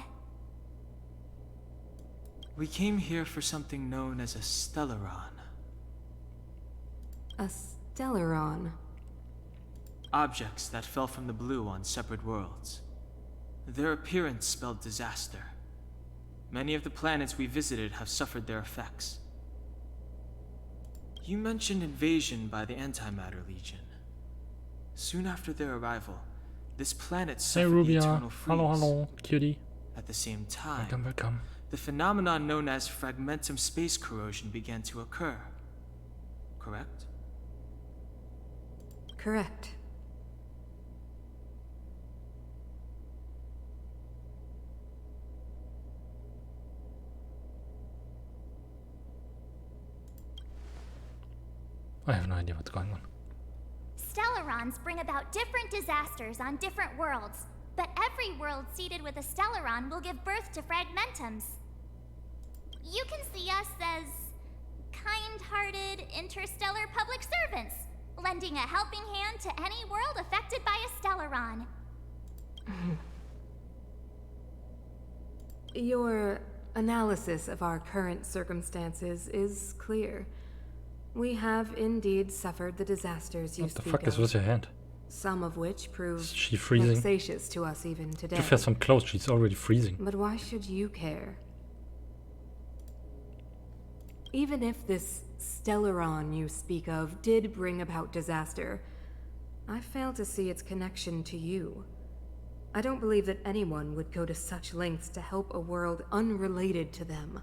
We came here for something known as a Stellaron. A Stellaron? Objects that fell from the blue on separate worlds. Their appearance spelled disaster. Many of the planets we visited have suffered their effects. You mentioned invasion by the Antimatter Legion. Soon after their arrival, this planet suffered the Eternal Freeze. Hello, cutie. At the same time, Welcome. the phenomenon known as fragmentum space corrosion began to occur. Correct? Correct. I have no idea what's going on. Stellarons bring about different disasters on different worlds, but every world seeded with a Stellaron will give birth to fragmentums. You can see us as kind-hearted interstellar public servants, lending a helping hand to any world affected by a Stellaron. Your analysis of our current circumstances is clear. We have indeed suffered the disasters you What the speak fuck is of, with your hand? some of which prove Is she freezing? vexatious to us even today. Give her some clothes, she's already freezing. But why should you care? Even if this Stellaron you speak of did bring about disaster, I fail to see its connection to you. I don't believe that anyone would go to such lengths to help a world unrelated to them.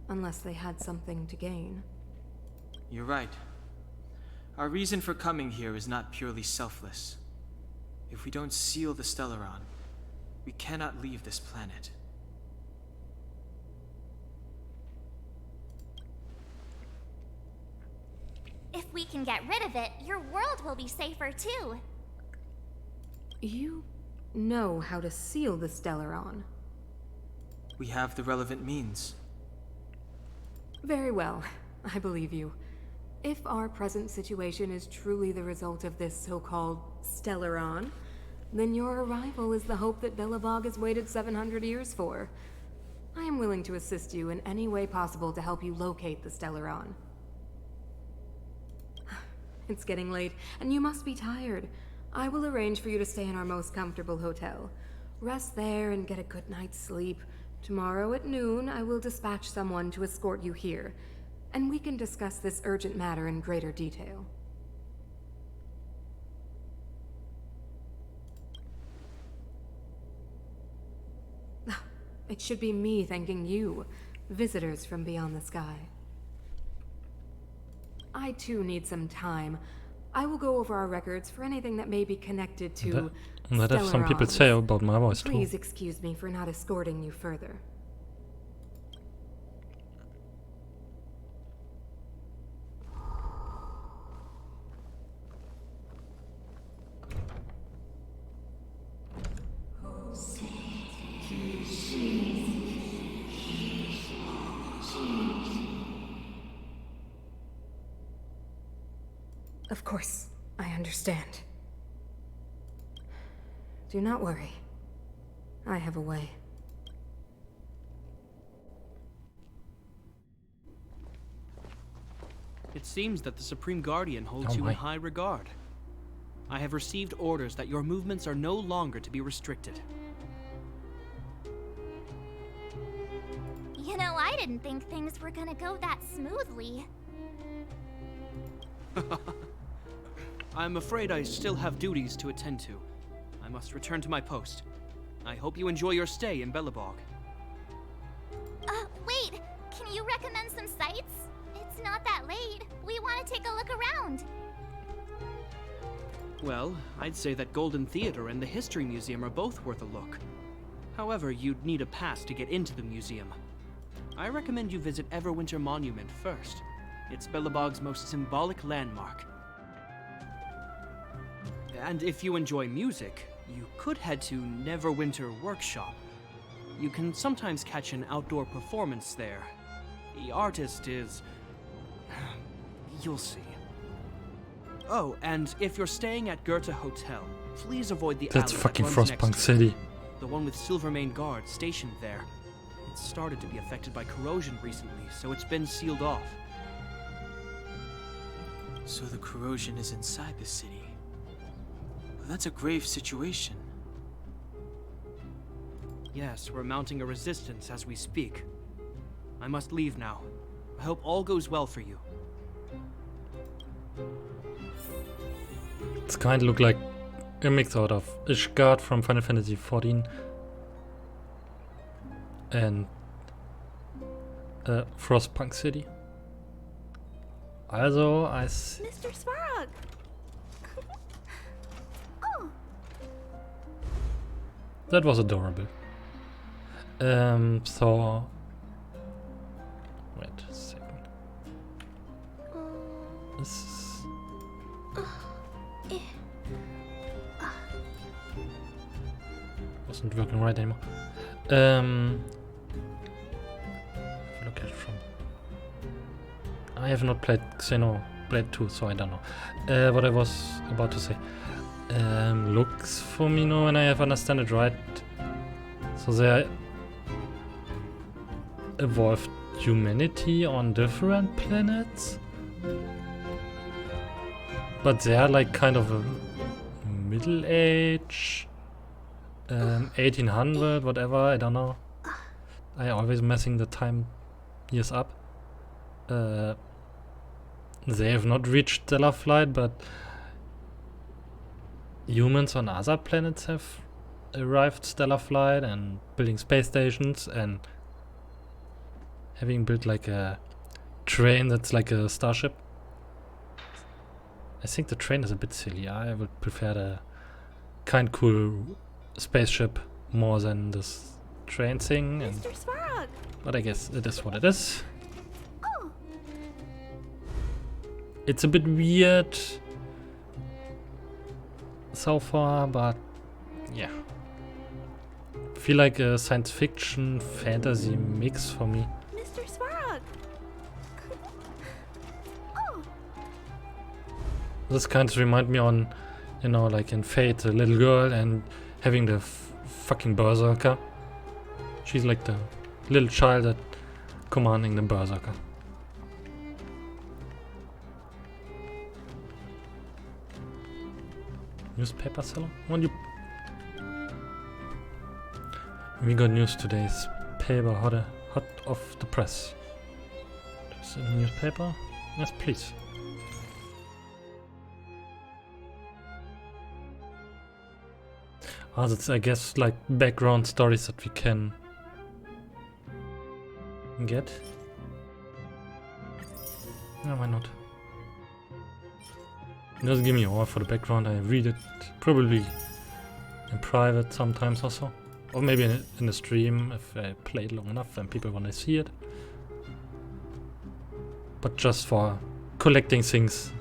Unless they had something to gain. You're right. Our reason for coming here is not purely selfless. If we don't seal the Stellaron, we cannot leave this planet. If we can get rid of it, your world will be safer too. You know how to seal the Stellaron. We have the relevant means. Very well, I believe you. If our present situation is truly the result of this so-called Stellaron, then your arrival is the hope that Belobog has waited 700 years for. I am willing to assist you in any way possible to help you locate the Stellaron. It's getting late, and you must be tired. I will arrange for you to stay in our most comfortable hotel. Rest there and get a good night's sleep. Tomorrow at noon, I will dispatch someone to escort you here, and we can discuss this urgent matter in greater detail. It should be me thanking you, visitors from beyond the sky. I too need some time. I will go over our records for anything that may be connected to That have some people say about my voice too. Please excuse me for not escorting you further. Of course, I understand. Do not worry. I have a way. It seems that the Supreme Guardian holds Oh you my. in high regard. I have received orders that your movements are no longer to be restricted. You know, I didn't think things were gonna go that smoothly. I'm afraid I still have duties to attend to. I must return to my post. I hope you enjoy your stay in Belobog. Wait! Can you recommend some sites? It's not that late. We want to take a look around. Well, I'd say that Golden Theater and the History Museum are both worth a look. However, you'd need a pass to get into the museum. I recommend you visit Everwinter Monument first. It's Belobog's most symbolic landmark. And if you enjoy music, you could head to Neverwinter Workshop. You can sometimes catch an outdoor performance there. The artist is... you'll see. Oh, and if you're staying at Goethe Hotel, please avoid the That's alley fucking that runs next Frostpunk to it. City. The one with Silvermane guards stationed there. It's started to be affected by corrosion recently, so it's been sealed off. So the corrosion is inside the city. Well, that's a grave situation. Yes, we're mounting a resistance as we speak. I must leave now. I hope all goes well for you. It's kind of look like a mix out of Ishgard from Final Fantasy XIV and Frostpunk City. Also, Mr. Svarog! Oh! That was adorable. So... Wait a second. This... Wasn't working right anymore. Look at it from... I have not played Xenoblade 2, so I don't know. What I was about to say. Looks for me now, when I have understand it right. So they evolved humanity on different planets, but they are like kind of a middle age, 1800, whatever, I don't know. I always messing the time years up. They have not reached stellar flight, but humans on other planets have arrived stellar flight and building space stations and having built like a train that's like a starship. I think the train is a bit silly. I would prefer the kind cool spaceship more than this train thing. And Mr. Svarog! but I guess it is what it is. Oh! It's a bit weird so far, but yeah. Feel like a science fiction fantasy mix for me. Mr. Svarog! Oh! This kind of remind me on, you know, like in Fate, the little girl and having the fucking berserker. She's like the little child that commanding the berserker. Newspaper seller? What you? We got news today's paper hot off the press. There's a newspaper? Yes, please. Ah, that's I guess like background stories that we can get. No, why not? Just give me all for the background. I read it probably in private sometimes also. Or maybe in a stream if I play it long enough and people want to see it. But just for collecting things.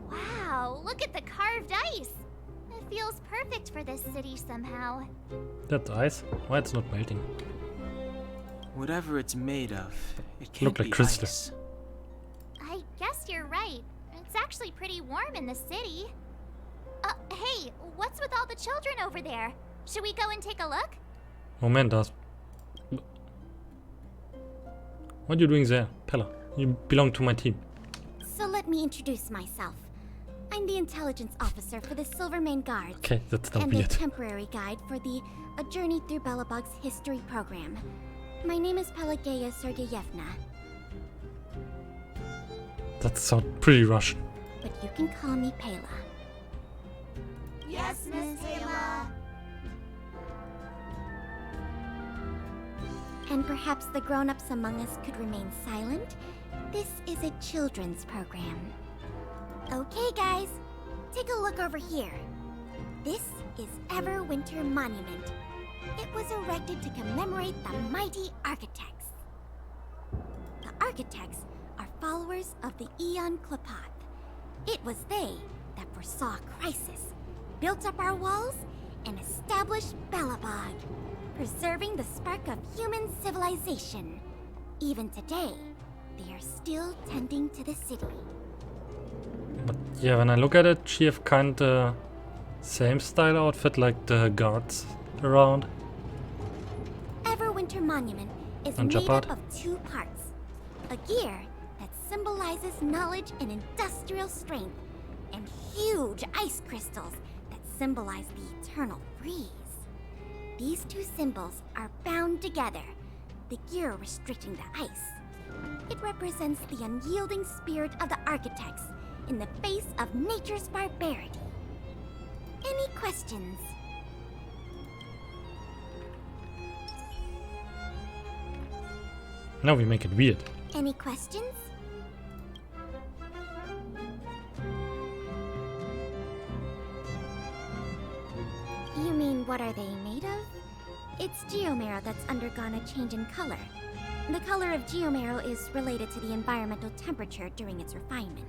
Wow, look at the carved ice! It feels perfect for this city somehow. That's ice? Why it's not melting? Whatever it's made of, it can't Look like be crystal. ice. I guess you're right. It's actually pretty warm in the city. Hey, what's with all the children over there? Should we go and take a look? Moment, das. What are you doing there, Pella? You belong to my team. So let me introduce myself. I'm the intelligence officer for the Silvermane Guards. Okay, that's not and weird. the temporary guide for the A Journey Through Belobog's history program. My name is Pelageya Sergeyevna. That sounds pretty Russian. But you can call me Pela. Yes, Miss Pela. And perhaps the grown-ups among us could remain silent. This is a children's program. Okay, guys, take a look over here. This is Everwinter Monument. It was erected to commemorate the mighty architects. The architects are followers of the Aeon Klapoth. It was they that foresaw crisis, built up our walls, and established Belobog, preserving the spark of human civilization. Even today, they are still tending to the city. But yeah, when I look at it, she have kinda same style outfit like the guards around. Everwinter Monument is And made Japad. up of two parts. A gear that symbolizes knowledge and industrial strength, and huge ice crystals that symbolize the eternal freeze. These two symbols are bound together, the gear restricting the ice. It represents the unyielding spirit of the architects in the face of nature's barbarity. Any questions? Now we make it weird. Any questions? You mean, what are they made of? It's geomarrow that's undergone a change in color. The color of geomarrow is related to the environmental temperature during its refinement.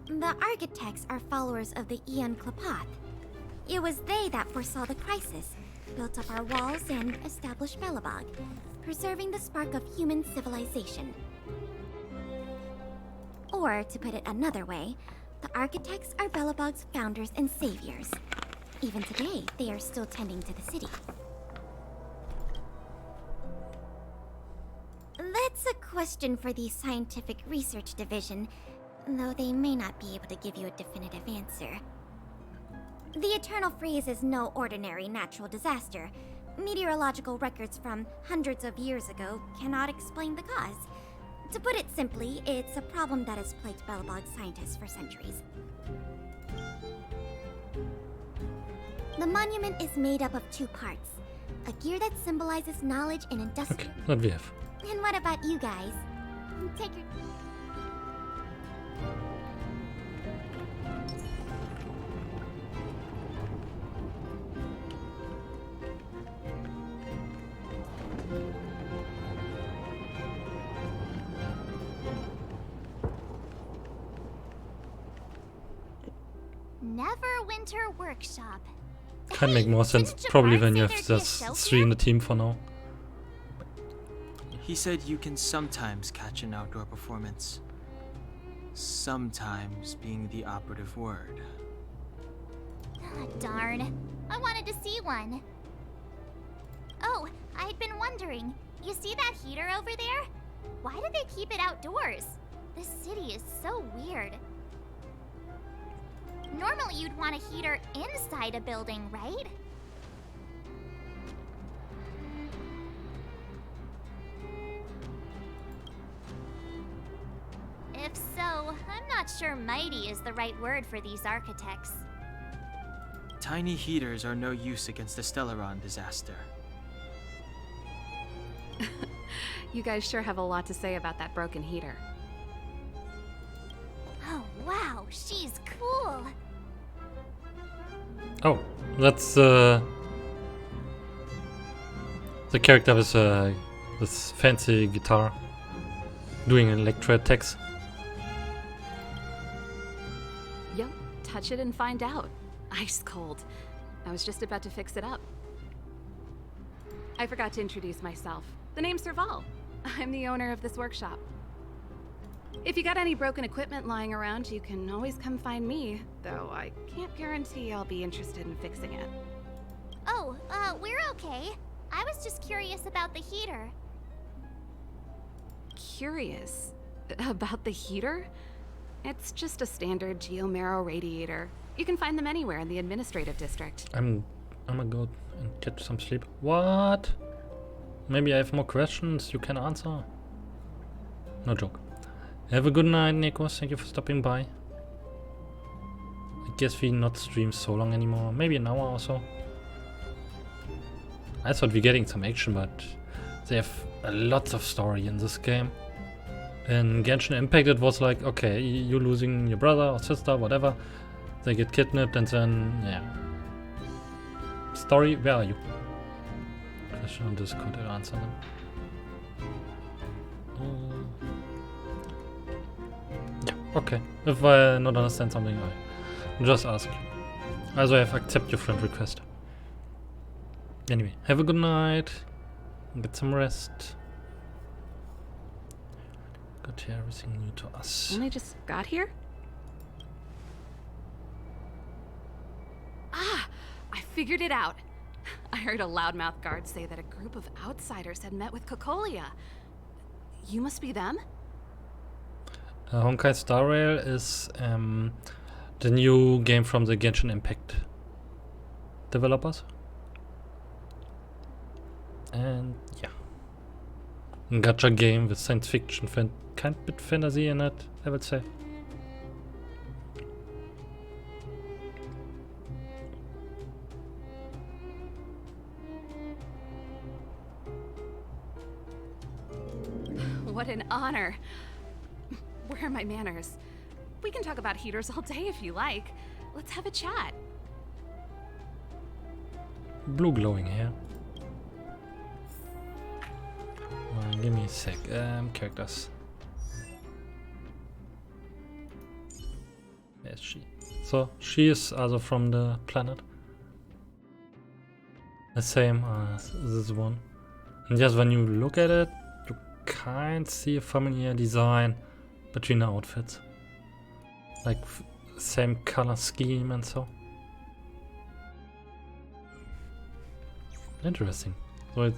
The architects are followers of the Aeon Klapoth. It was they that foresaw the crisis, built up our walls, and established Belobog, preserving the spark of human civilization. Or, to put it another way, the architects are Belobog's founders and saviors. Even today, they are still tending to the city. That's a question for the Scientific Research Division, though they may not be able to give you a definitive answer. The Eternal Freeze is no ordinary natural disaster. Meteorological records from hundreds of years ago cannot explain the cause. To put it simply, it's a problem that has plagued Belobog scientists for centuries. The monument is made up of two parts. A gear that symbolizes knowledge and industrial... Okay, that we have. And what about you guys? Take your... Neverwinter Workshop. Can make more sense probably when you have just 3 in the team for now. He said you can sometimes catch an outdoor performance. Sometimes being the operative word. Ah, darn. I wanted to see one. Oh, I'd been wondering. You see that heater over there? Why do they keep it outdoors? This city is so weird. Normally you'd want a heater inside a building, right? If so, I'm not sure mighty is the right word for these architects. Tiny heaters are no use against the Stellaron disaster. You guys sure have a lot to say about that broken heater. Oh wow, she's cool. Oh, that's the character with this fancy guitar doing electro attacks. Yep, touch it and find out. Ice cold. I was just about to fix it up. I forgot to introduce myself. The name's Serval. I'm the owner of this workshop. If you got any broken equipment lying around, you can always come find me, though I can't guarantee I'll be interested in fixing it. Oh, we're okay. I was just curious about the heater. Curious? About the heater? It's just a standard geomarrow radiator. You can find them anywhere in the administrative district. I'm gonna go and get some sleep. What? Maybe I have more questions you can answer. No joke. Have a good night, Nikos. Thank you for stopping by. I guess we not stream so long anymore. Maybe an hour or so. I thought we're getting some action, but they have a lot of story in this game. In Genshin Impact it was like, okay, you losing your brother or sister, whatever. They get kidnapped and then, yeah. Story, where are you? Question on Discord, I'll answer them. Yeah, okay. If I not understand something, I'll just ask. Also I have accept your friend request. Anyway, have a good night. Get some rest. Got here everything new to us. Only just got here? Ah! I figured it out. I heard a loudmouth guard say that a group of outsiders had met with Cocolia. You must be them? Honkai Star Rail is the new game from the Genshin Impact developers. And yeah. Gacha game with science fiction, kind of bit fantasy in it, I would say. What an honor. Where are my manners? We can talk about heaters all day if you like. Let's have a chat. Blue glowing here. Give me a sec. Characters. Where's she? So, she is also from the planet. The same as this one. And yes, when you look at it, you can't see a familiar design between the outfits. Like, same color scheme and so. Interesting. So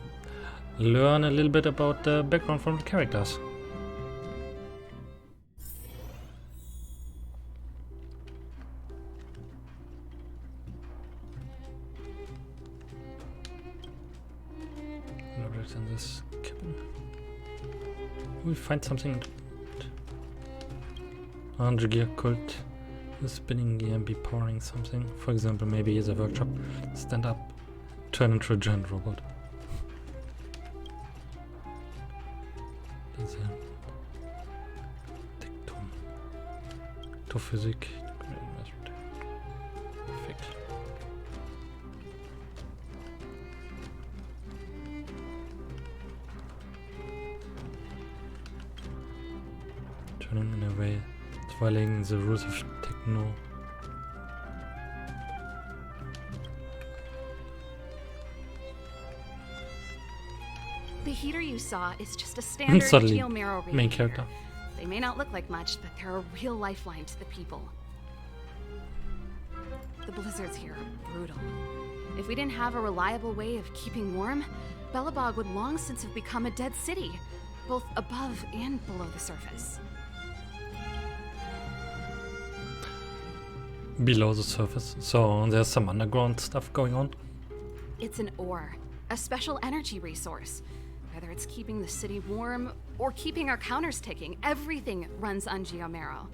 learn a little bit about the background from the characters. Loaded in this cabin. We find something. 100 gear cult. The spinning gear be powering something. For example, maybe it's a workshop. Stand up. Turn into a giant robot. Tekton. To Physik. Perfekt. Turning in a way, violating the rules of techno. The heater you saw is just a standard geomarrow radiator. Main character. They may not look like much, but they're a real lifeline to the people. The blizzards here are brutal. If we didn't have a reliable way of keeping warm, Belobog would long since have become a dead city, both above and below the surface. Below the surface, so there's some underground stuff going on. It's an ore, a special energy resource. Whether it's keeping the city warm or keeping our counters ticking, everything runs on geomarrow.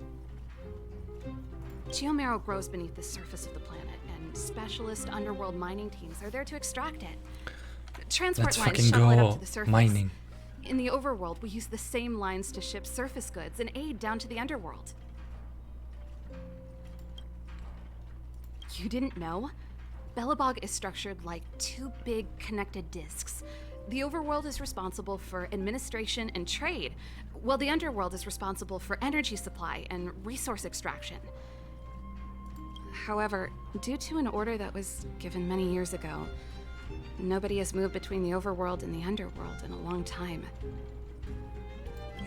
Geomarrow grows beneath the surface of the planet, and specialist underworld mining teams are there to extract it. Transport lines shuttle it up to the surface. Mining. In the overworld, we use the same lines to ship surface goods and aid down to the underworld. You didn't know? Belobog is structured like two big connected discs. The overworld is responsible for administration and trade, while the underworld is responsible for energy supply and resource extraction. However, due to an order that was given many years ago, nobody has moved between the overworld and the underworld in a long time.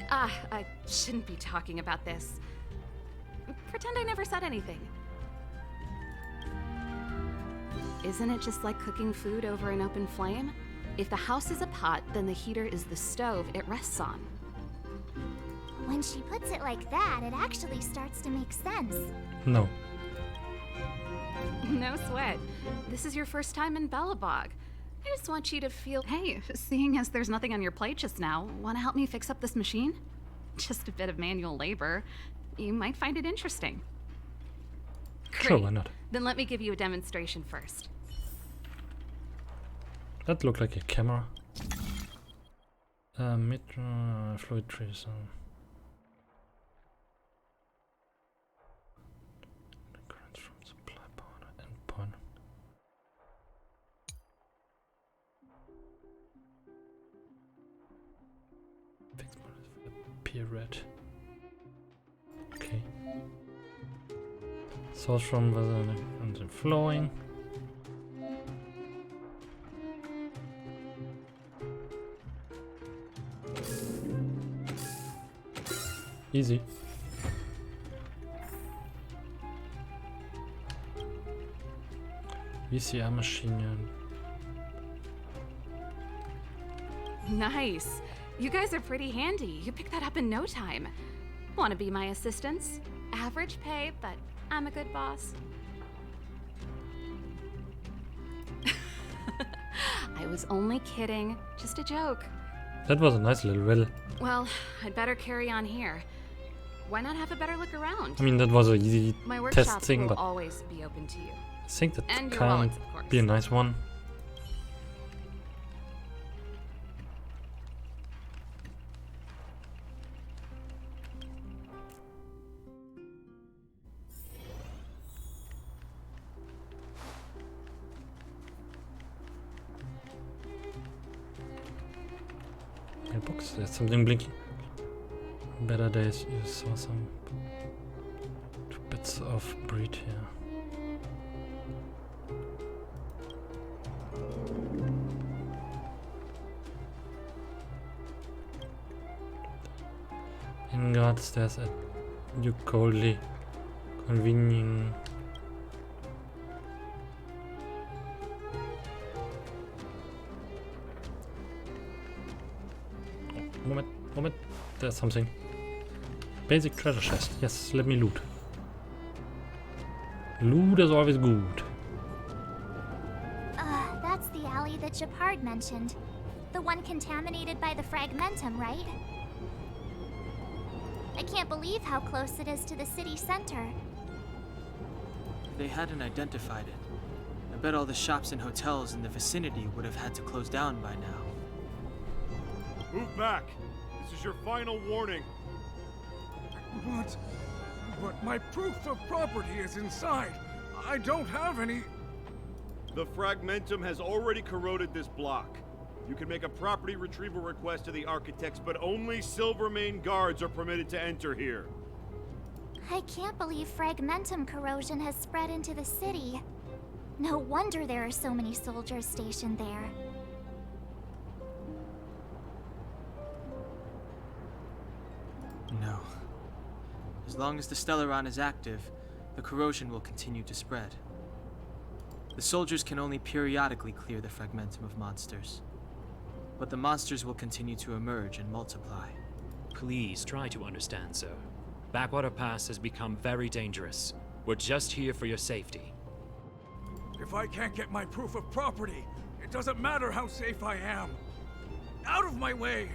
I shouldn't be talking about this. Pretend I never said anything. Isn't it just like cooking food over an open flame? If the house is a pot, then the heater is the stove it rests on. When she puts it like that, it actually starts to make sense. No. No sweat. This is your first time in Belobog. I just want you to feel... Hey, seeing as there's nothing on your plate just now, want to help me fix up this machine? Just a bit of manual labor. You might find it interesting. Sure, why not? Then let me give you a demonstration first. That looked like a camera. Mid fluid trees. Currents from supply point endpoint. Fixed models for peer red. Okay. Source from the flowing. Easy. VCR machine. Nice. You guys are pretty handy. You picked that up in no time. Want to be my assistants? Average pay, but I'm a good boss. I was only kidding. Just a joke. That was a nice little riddle. Well, I'd better carry on here. Why not have a better look around? I mean, that was an easy My test workshop thing, will but always be open to you. I think that And your can wallets, of course. be a nice one. Mailbox, there's something blinking. Better days, you saw some 2 bits of breed here. In guards, there's a new coldly convening. Moment, there's something. Basic treasure chest. Yes, let me loot. Loot is always good. That's the alley that Japard mentioned. The one contaminated by the fragmentum, right? I can't believe how close it is to the city center. If they hadn't identified it, I bet all the shops and hotels in the vicinity would have had to close down by now. Move back. This is your final warning. But my proof of property is inside. I don't have any... The fragmentum has already corroded this block. You can make a property retrieval request to the architects, but only Silvermane guards are permitted to enter here. I can't believe fragmentum corrosion has spread into the city. No wonder there are so many soldiers stationed there. No. As long as the Stellaron is active, the corrosion will continue to spread. The soldiers can only periodically clear the fragmentum of monsters. But the monsters will continue to emerge and multiply. Please try to understand, sir. Backwater Pass has become very dangerous. We're just here for your safety. If I can't get my proof of property, it doesn't matter how safe I am. Out of my way!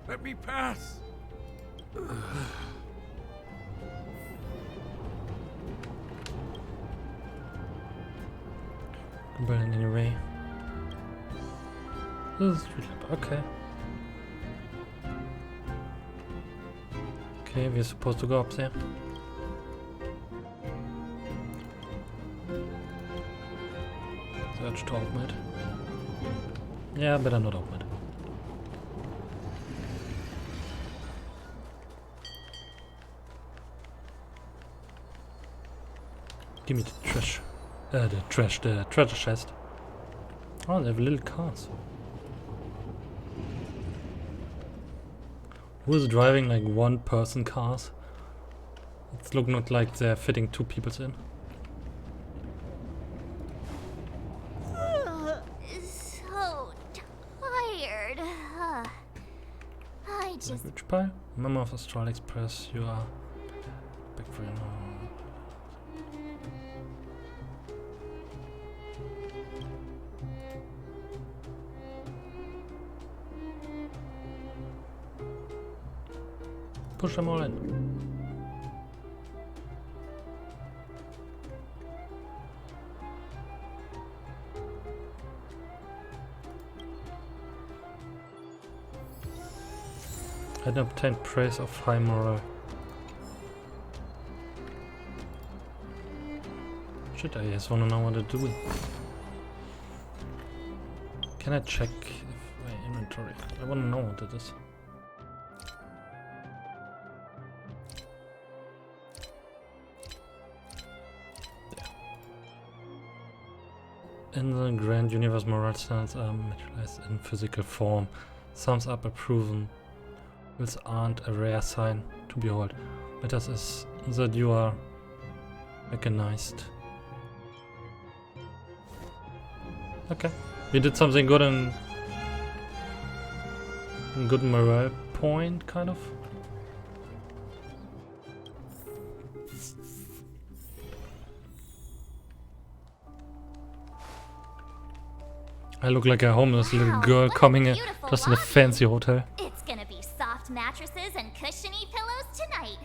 Let me pass! But anyway. This is street lamp. Okay. Okay, we're supposed to go up there. Search to open it. Yeah, better not open it. Give me the the treasure chest. Oh, they have little cars. Who is driving like one-person cars? It's looking not like they're fitting 2 people in. So tired. I just... Which pie? Member of Astral Express, you are back for your push them all in. And obtained praise of high morale. Shit, I just wanna know what to do. Can I check if my inventory? I wanna know what it is. In the grand universe, morale standards are materialized in physical form. Thumbs up are proven. Which aren't a rare sign to behold. Matters is that you are recognized. Okay. We did something good and good morale point, kind of. I look like a homeless little girl coming in just in a fancy hotel. It's gonna be soft mattresses and cushiony pillows tonight.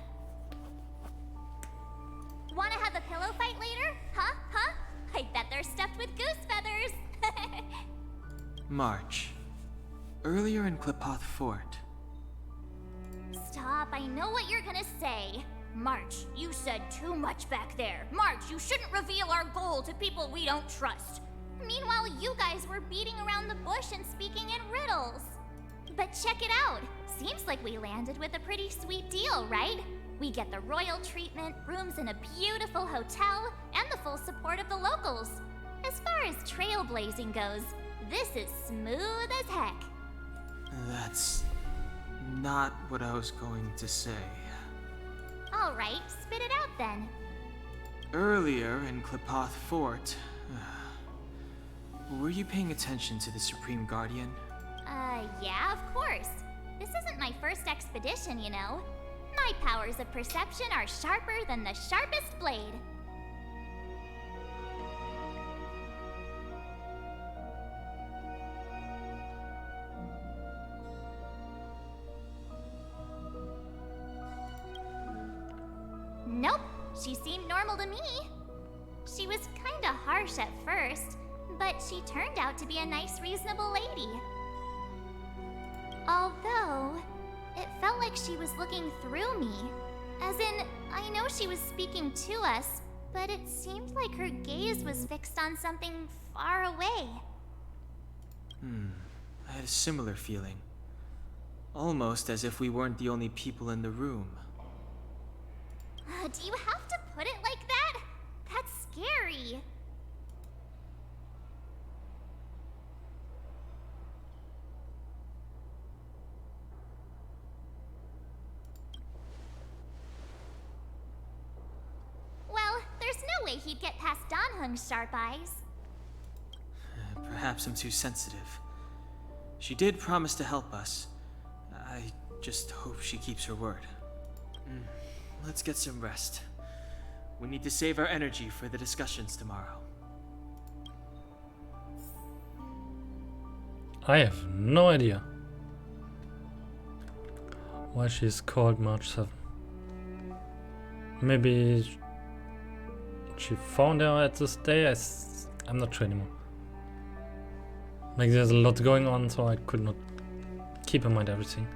Wanna have a pillow fight later? Huh? Huh? I bet they're stuffed with goose feathers. March. Earlier in Klipoth Fort. Stop, I know what you're gonna say. March, you said too much back there. March, you shouldn't reveal our goal to people we don't trust. Meanwhile, you guys were beating around the bush and speaking in riddles. But check it out. Seems like we landed with a pretty sweet deal, right? We get the royal treatment, rooms in a beautiful hotel, and the full support of the locals. As far as trailblazing goes, this is smooth as heck. That's not what I was going to say. Alright, spit it out then. Earlier in Klipoth Fort, were you paying attention to the Supreme Guardian? Yeah, of course. This isn't my first expedition, you know. My powers of perception are sharper than the sharpest blade. Nope, she seemed normal to me. She was kinda harsh at first, but she turned out to be a nice, reasonable lady. Although, it felt like she was looking through me. As in, I know she was speaking to us, but it seemed like her gaze was fixed on something far away. I had a similar feeling. Almost as if we weren't the only people in the room. Do you have to put it like that? That's scary. Well, there's no way he'd get past Danhung's sharp eyes. Perhaps I'm too sensitive. She did promise to help us. I just hope she keeps her word. Let's get some rest. We need to save our energy for the discussions tomorrow. I have no idea why she's called March 7. Maybe she found her at this day. I'm not sure anymore. Like there's a lot going on, so I could not keep in mind everything.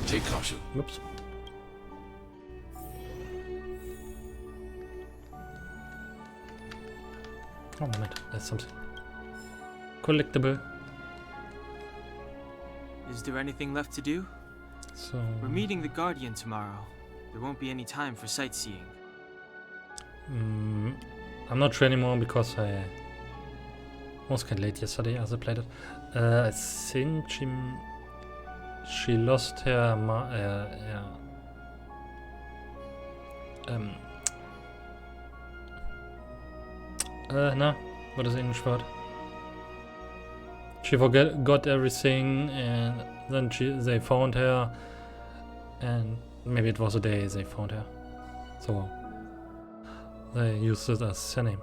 Take caution. Whoops. Oh moment, there's something. Collectible. Is there anything left to do? So We're meeting the Guardian tomorrow. There won't be any time for sightseeing. I'm not sure anymore because I was kind of late yesterday as I played it. I think she lost her no, what is the English word? She got everything and then they found her, and maybe it was a day they found her. So they used it as her name.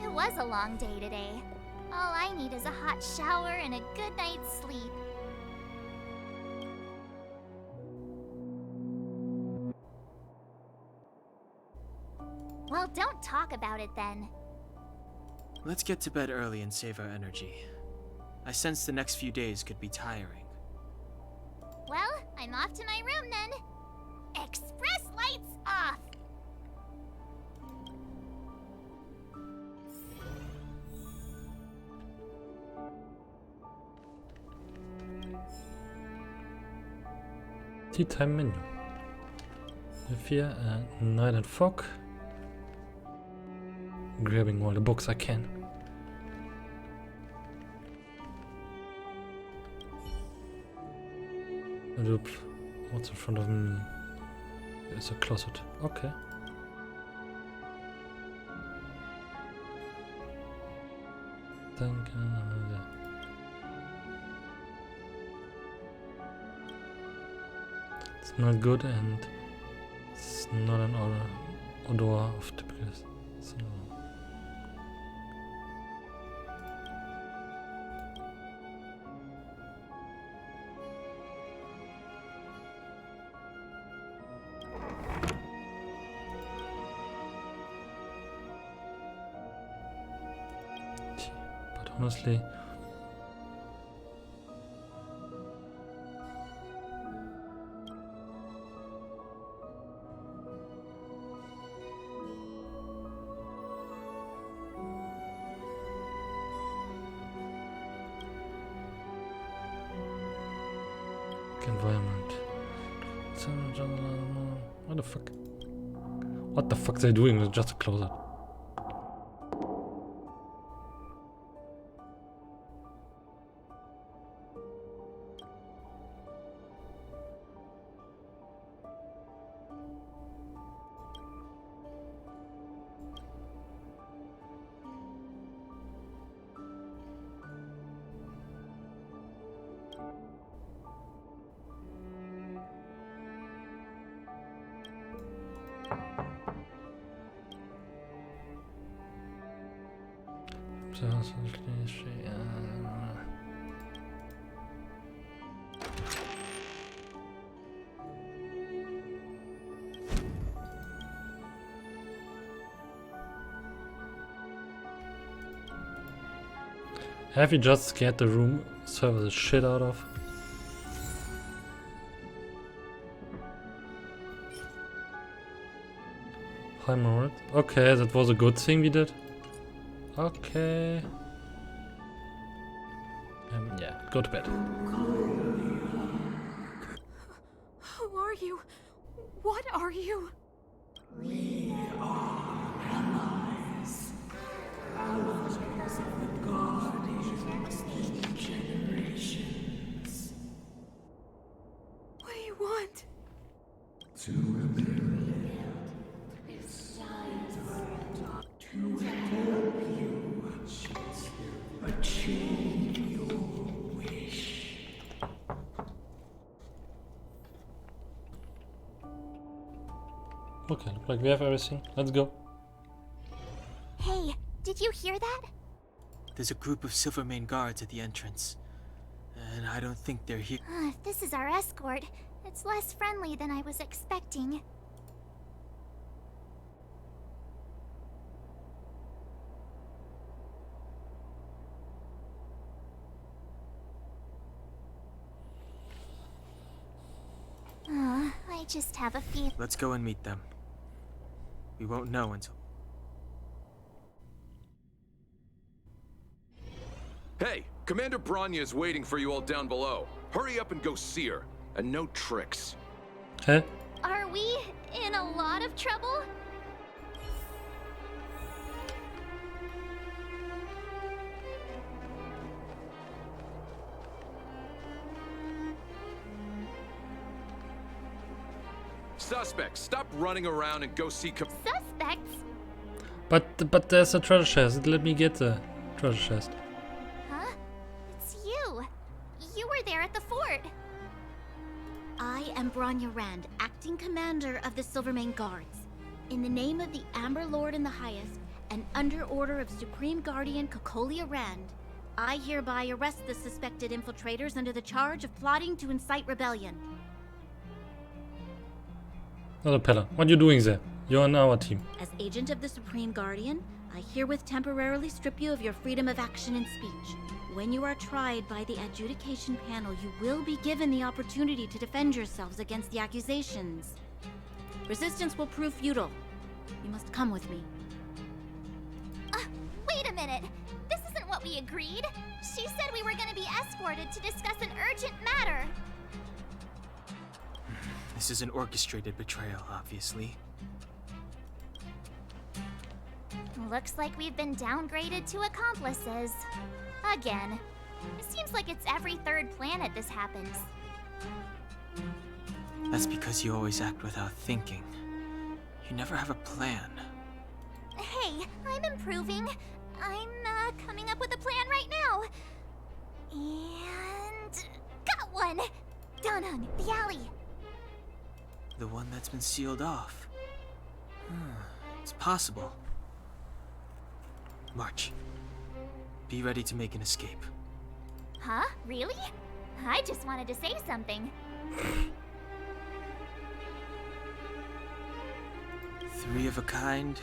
It was a long day today. All I need is a hot shower and a good night's sleep. Well, don't talk about it then. Let's get to bed early and save our energy. I sense the next few days could be tiring. Well, I'm off to my room then. Express lights off! Tea time menu. Fear and night and fog. Grabbing all the books I can. Oops, what's in front of me? There's a closet. Okay. Think. It's not good, and it's not an odor of typical cinema. But honestly, environment. What the fuck? What the fuck they doing with just a closet? Have you just scared the room server the shit out of? Hi Morat. Okay, that was a good thing we did. Okay. Yeah, go to bed. Who are you? What are you? We are allies. Allies of the guardians of generations. What do you want? To rebuild. It's time to help you achieve your wish. Okay, look like we have everything. Let's go. Hey, did you hear that? There's a group of Silvermane guards at the entrance. And I don't think they're here. This is our escort. It's less friendly than I was expecting. I just have a feeling. Let's go and meet them. We won't know until... Hey, Commander Bronya is waiting for you all down below. Hurry up and go see her. And no tricks. Huh? Are we in a lot of trouble? Suspects, stop running around and go see Suspects? But there's a treasure chest. Let me get the treasure chest. Huh? It's you. You were there at the fort. I am Bronya Rand, acting commander of the Silvermane Guards. In the name of the Amber Lord in the Highest, and under order of Supreme Guardian Cocolia Rand, I hereby arrest the suspected infiltrators under the charge of plotting to incite rebellion. Hello, Pella. What are you doing there? You're on our team. As agent of the Supreme Guardian, I herewith temporarily strip you of your freedom of action and speech. When you are tried by the adjudication panel, you will be given the opportunity to defend yourselves against the accusations. Resistance will prove futile. You must come with me. Wait a minute. This isn't what we agreed. She said we were going to be escorted to discuss an urgent matter. This is an orchestrated betrayal, obviously. Looks like we've been downgraded to accomplices. Again. It seems like it's every third planet this happens. That's because you always act without thinking. You never have a plan. Hey, I'm improving. I'm coming up with a plan right now. And got one! Down on the alley. The one that's been sealed off. It's possible. March. Be ready to make an escape. Huh? Really? I just wanted to say something. 3 of a kind.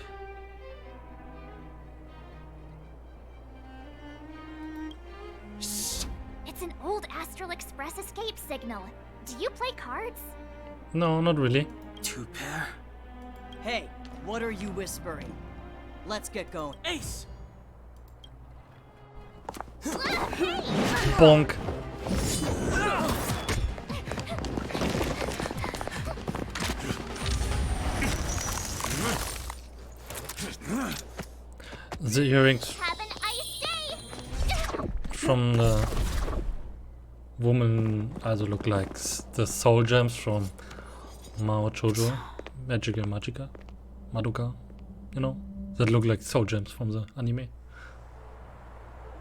Shh! It's an old Astral Express escape signal. Do you play cards? No, not really. 2 pair? Hey, what are you whispering? Let's get going. Ace! Bonk. The earrings Have an ice day! from the woman also look like the soul gems from Mao Chojo, Madoka, you know, that look like soul gems from the anime.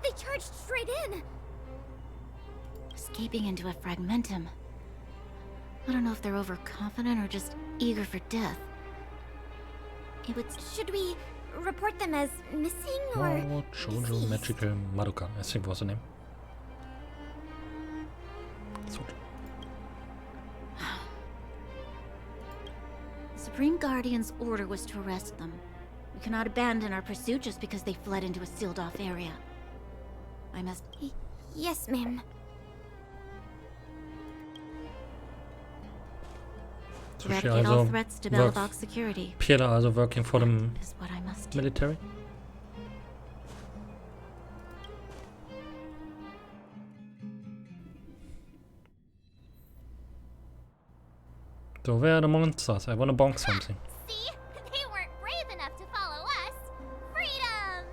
They charged straight in! Escaping into a fragmentum. I don't know if they're overconfident or just eager for death. Should we report them as missing or Mao Chojo Magical Madoka, I think was the name. The Supreme Guardian's order was to arrest them. We cannot abandon our pursuit just because they fled into a sealed-off area. I must... Yes, ma'am. So she Eradicate all also threats to works, Belobog security. Pierre also working for the Is what I must do. military. So where are the monsters? I wanna bonk something. See? They weren't brave enough to follow us. Freedom!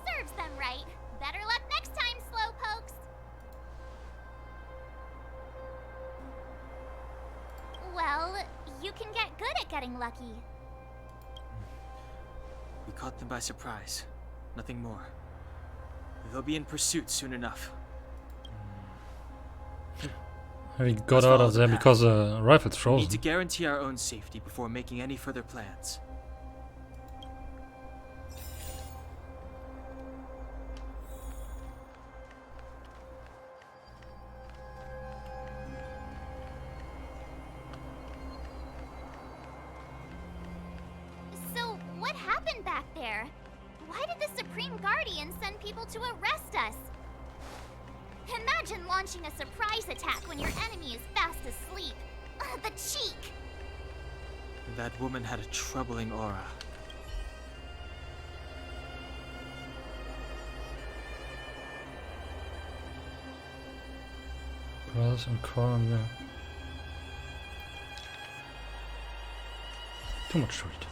Serves them right. Better luck next time, slowpokes. Well, you can get good at getting lucky. We caught them by surprise. Nothing more. They'll be in pursuit soon enough. We got out of there because the rifle's We frozen. need to guarantee our own safety before making any further plans. So, what happened back there? Why did the Supreme Guardian send people to arrest us? Imagine launching a surprise attack when your enemy is fast asleep. The cheek! That woman had a troubling aura. Brothers and Corum, yeah. Too much to read.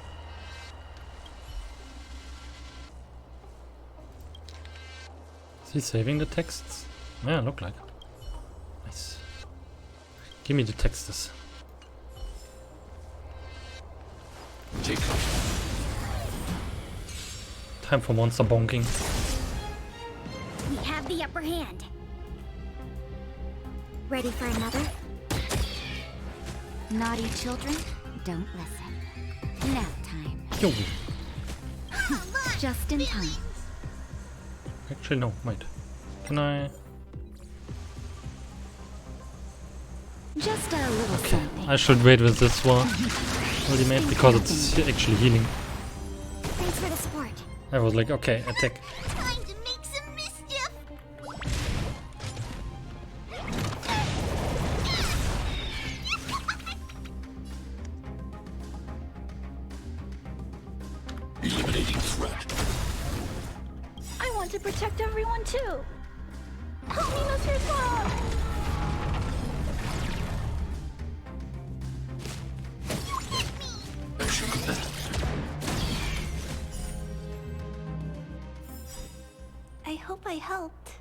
Is he saving the texts? Yeah, look like. Nice. Give me the texts. Jacob. Time for monster bonking. We have the upper hand. Ready for another? Naughty children, don't listen. Nap time. Yo. Just in time. Actually, no, wait. Can I? Just a little something. I should wait with this one. Ultimate, because it's actually healing. Thanks for the support. I was like, okay, attack. Time to make some mischief. Eliminating threat. I want to protect everyone too. Help me, Mr. Swamp! I hope I helped.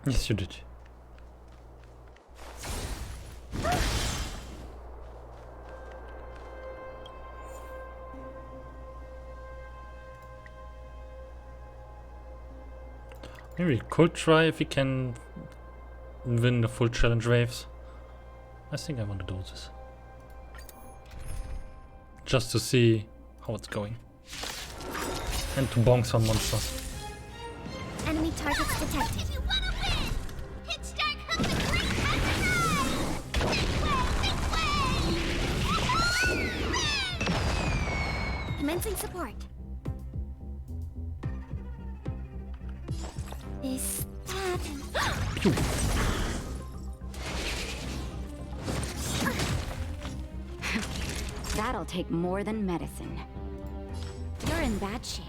Yes, you did. Maybe we could try if we can win the full challenge waves. I think I want to do this. Just to see how it's going. And to bonk some monsters. Enemy targets detected. If you wanna win, hit start hook the quick Commencing support. Is that... That'll take more than medicine. You're in bad shape.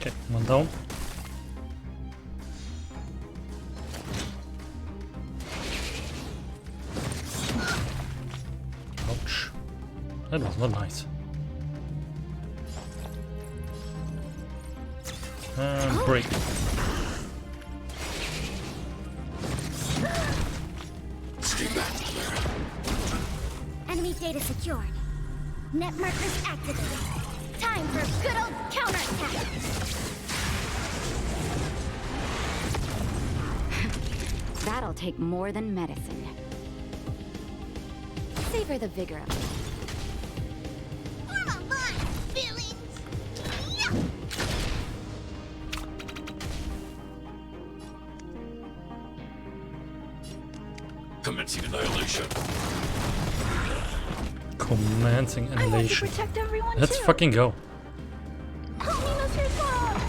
Okay, one down. Ouch. That was not nice. And break. Stay back, Clara. Enemy data secured. Net markers activated. Time for a good old counterattack. That'll take more than medicine. Savor the vigor of it. Commencing annihilation. Commencing annihilation. protect everyone Let's too. fucking go. Help me, Mr. Swamp!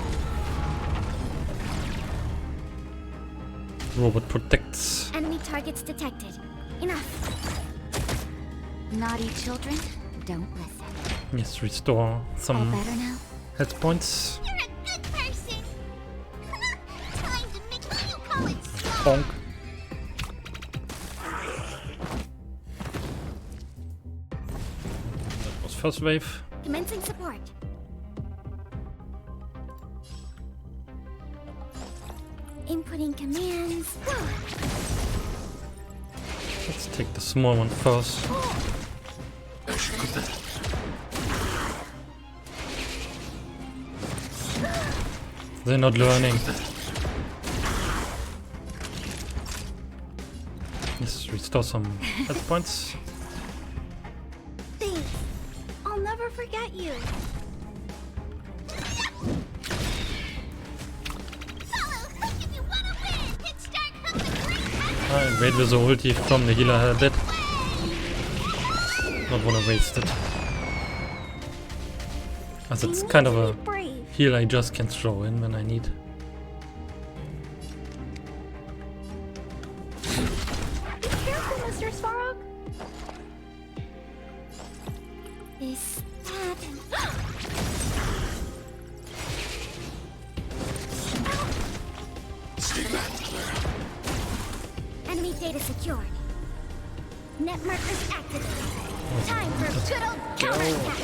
Robot protects. Enemy targets detected. Enough. Naughty children, don't listen. Yes, restore All some better now? health points. You're a good person. Time to make what you call it stop. Bonk. That was first wave. Commencing support. Inputting commands. Let's take the small one first. They're not learning. Let's restore some health points. Thanks. I'll never forget you. I wait with the ulti from the healer a bit. Not wanna waste it. As it's kind of a heal I just can throw in when I need. Be careful, Mr. Svarog. Is that... Stay back, Clara. Enemy data secured. Net markers activated. Time for a good old counterattack.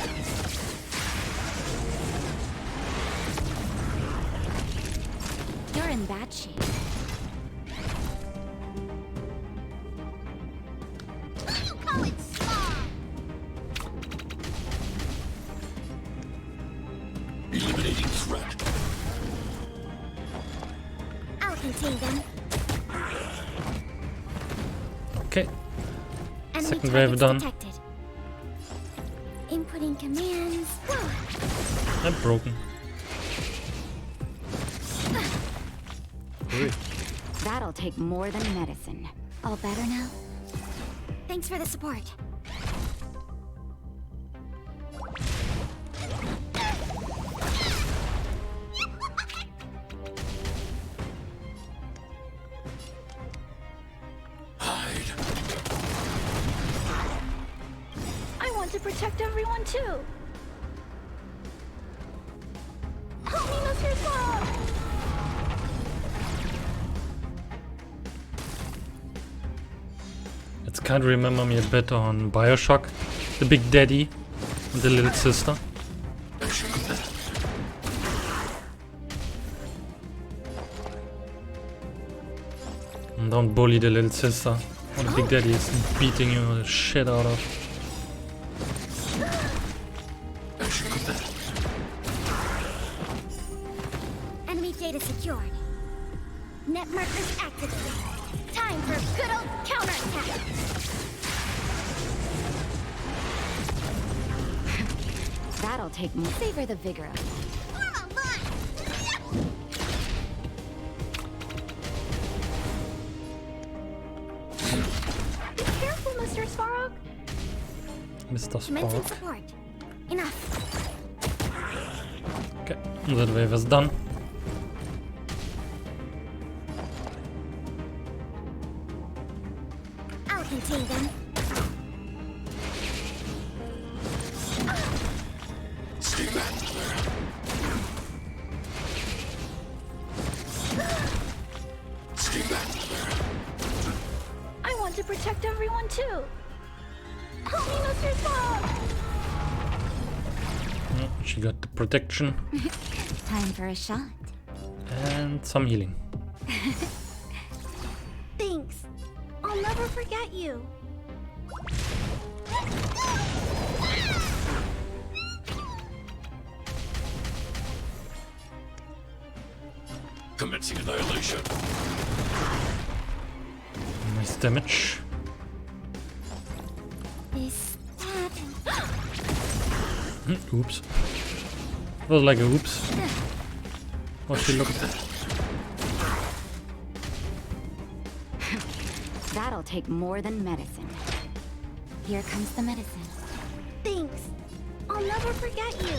in bad shape. What do you call it, small? Eliminating threat. I'll contain them. Okay. Enemy Second wave targets done. detected. Inputting commands. I'm broken. That'll take more than medicine. All better now? Thanks for the support. I want to protect everyone too. Help me, Mr. Frog! It's kind of remember me a bit on Bioshock, the big daddy and the little sister. And don't bully the little sister. Or the big daddy is beating you the shit out of. Enemy data secured. Net markers activated. Time for a good old counterattack. That'll take me. Savor the vigor of it. Be careful, Mr. Svarog. Mr. Commencing Spark. support. Enough. Okay, that wave is done. I'll contain them. Stay back, Clara. Stay back, Clara. I want to protect everyone too. Help me, Mr. Frog! She got the protection Time for a shot. and some healing. Thanks. I'll never forget you. Commencing annihilation. Nice damage. This happened. Oops. It was like a oops. Oh, she looked. That'll take more than medicine. Here comes the medicine. Thanks. I'll never forget you.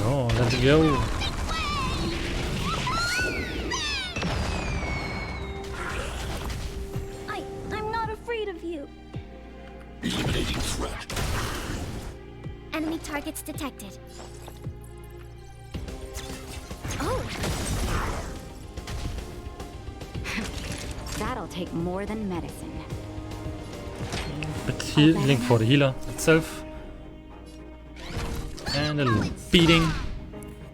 Oh, let's go. I'm not afraid of you. Eliminating threat. Enemy targets detected. Oh! That'll take more than medicine. Bit healing for the healer itself. And a little beating.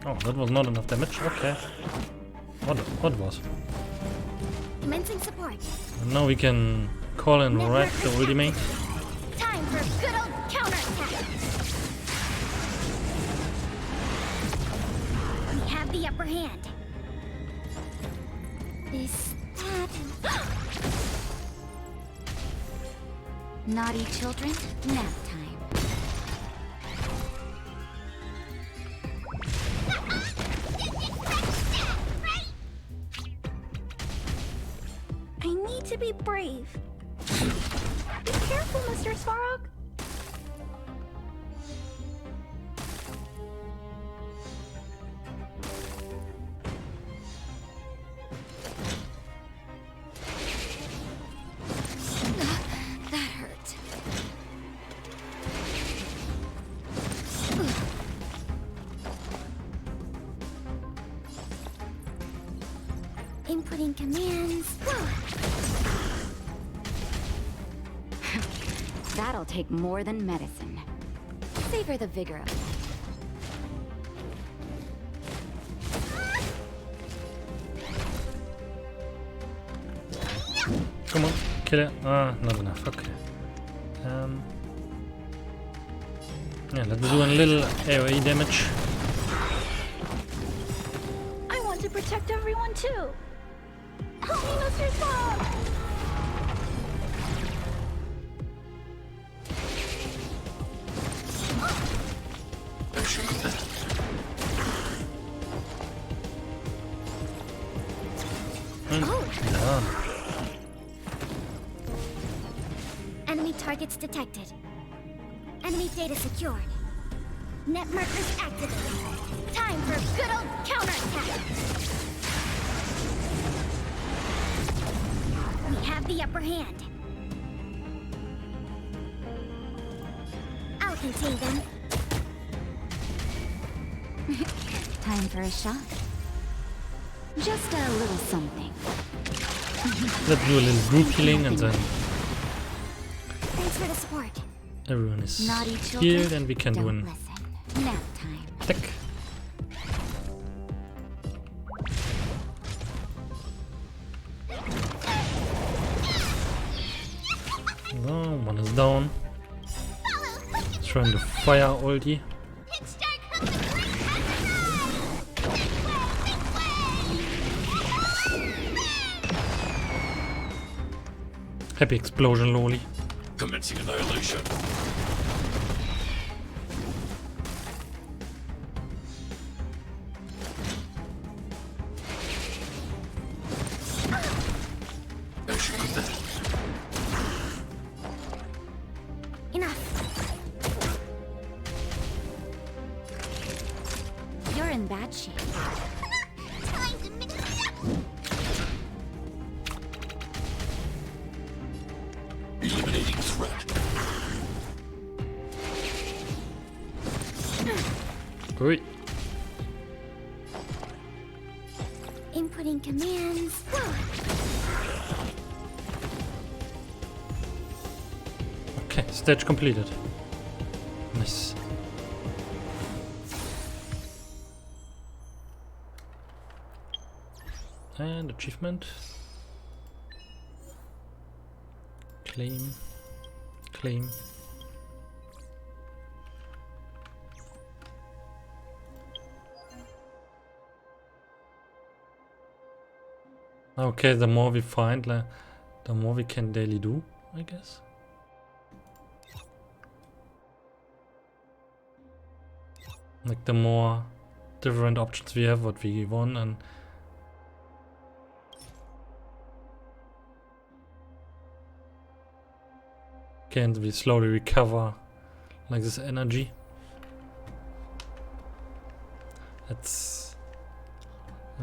Oh, that was not enough damage. Okay. What was? Commencing support. And now we can call in right the ultimate. Time for a good old counterattack. We have the upper hand. This happened. Naughty children, nap time. I need to be brave. Be careful, Mr. Svarog. That hurt. Inputting commands. That'll take more than medicine. Savor the vigor of it. Come on, kill it. Ah, not enough. Okay. Yeah, let's do a little AoE damage. I want to protect everyone too. Help me, Mr. Song! Done. Enemy targets detected. Enemy data secured. Net markers activated. Time for a good old counterattack. We have the upper hand. I'll contain them. Time for a shot. Just a little something. Let's do a little group healing and then Thanks for the support. everyone is Naughty children, healed and we can do an listen. Nap time. attack. No, one is down. Trying to fire ulti. Happy explosion, loli. Commencing annihilation. Enough. You're in bad shape. Time to mix it up. Eliminating threat. Oi. Inputting commands. Okay, stage completed. Nice. And achievement. Claim. Claim. Okay, the more we find, the more we can daily do, I guess. Like the more different options we have, what we want, and can we slowly recover like this energy. It's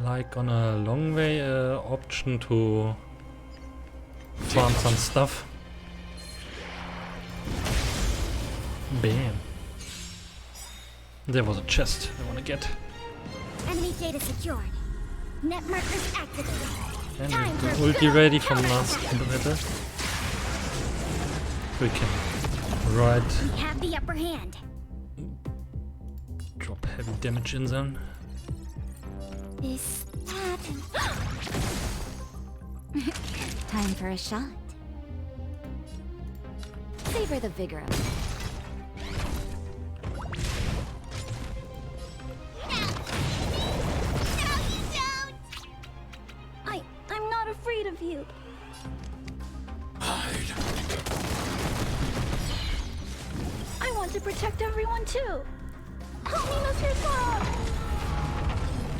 like on a long way option to farm some stuff. Bam. There was a chest I want to get. Enemy data secured. Net markers activated. And Time the for ulti good ready from last counterattack. battle. We can ride, We have the upper hand. drop heavy damage in them. This, that, and... Time for a shot. Savor the vigor of it. I'm not afraid of you. I want to protect everyone too. Help me, Mr. Song!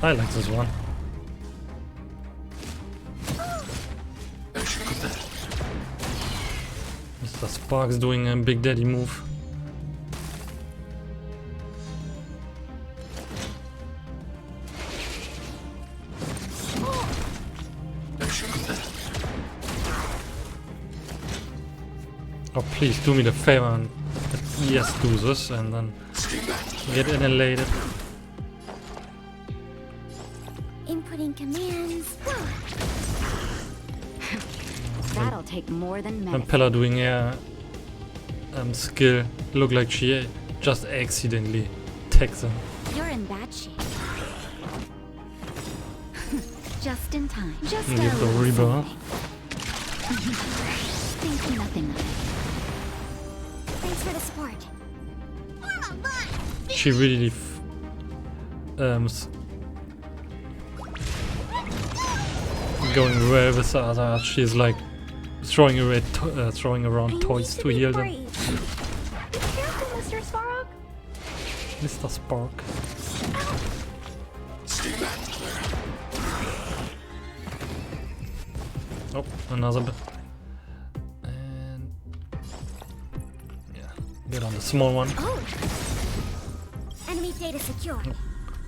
I like this one. Mr. Sparks doing a Big Daddy move. Oh, please do me the favor and yes, do this and then get annihilated. Inputting commands. That'll take more than And medicine. Pella doing a skill. Look like she just accidentally tags him. You're in bad shape. Just in time. Just Give a the little rebirth. something. Think nothing of it. Thanks for the support. She really going well with the other. She's like throwing around toys to heal them. Be careful, Mr. Svarog. Mr. Spark. Stay back, Claire. Oh, another bit. And yeah, get on the small one. Oh. Enemy data secure.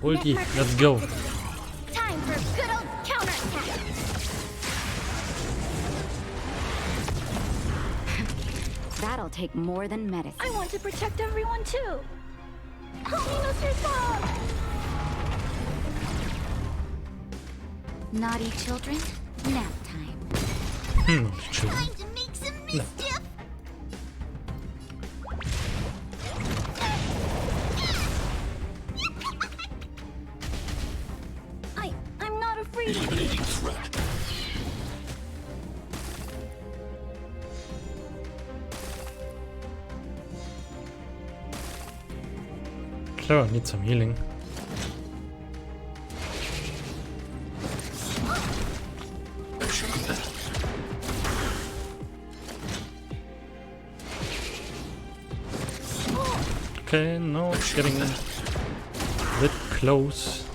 Ulti, Net let's markers go. activated. Time for a good old counterattack. That'll take more than medicine. I want to protect everyone too. Help me, Mr. Svarog. Naughty children, nap time. Children. To make some mischief. I'm not afraid of you. Eliminating threat. Clara needs some healing. Okay, no, it's getting a bit close.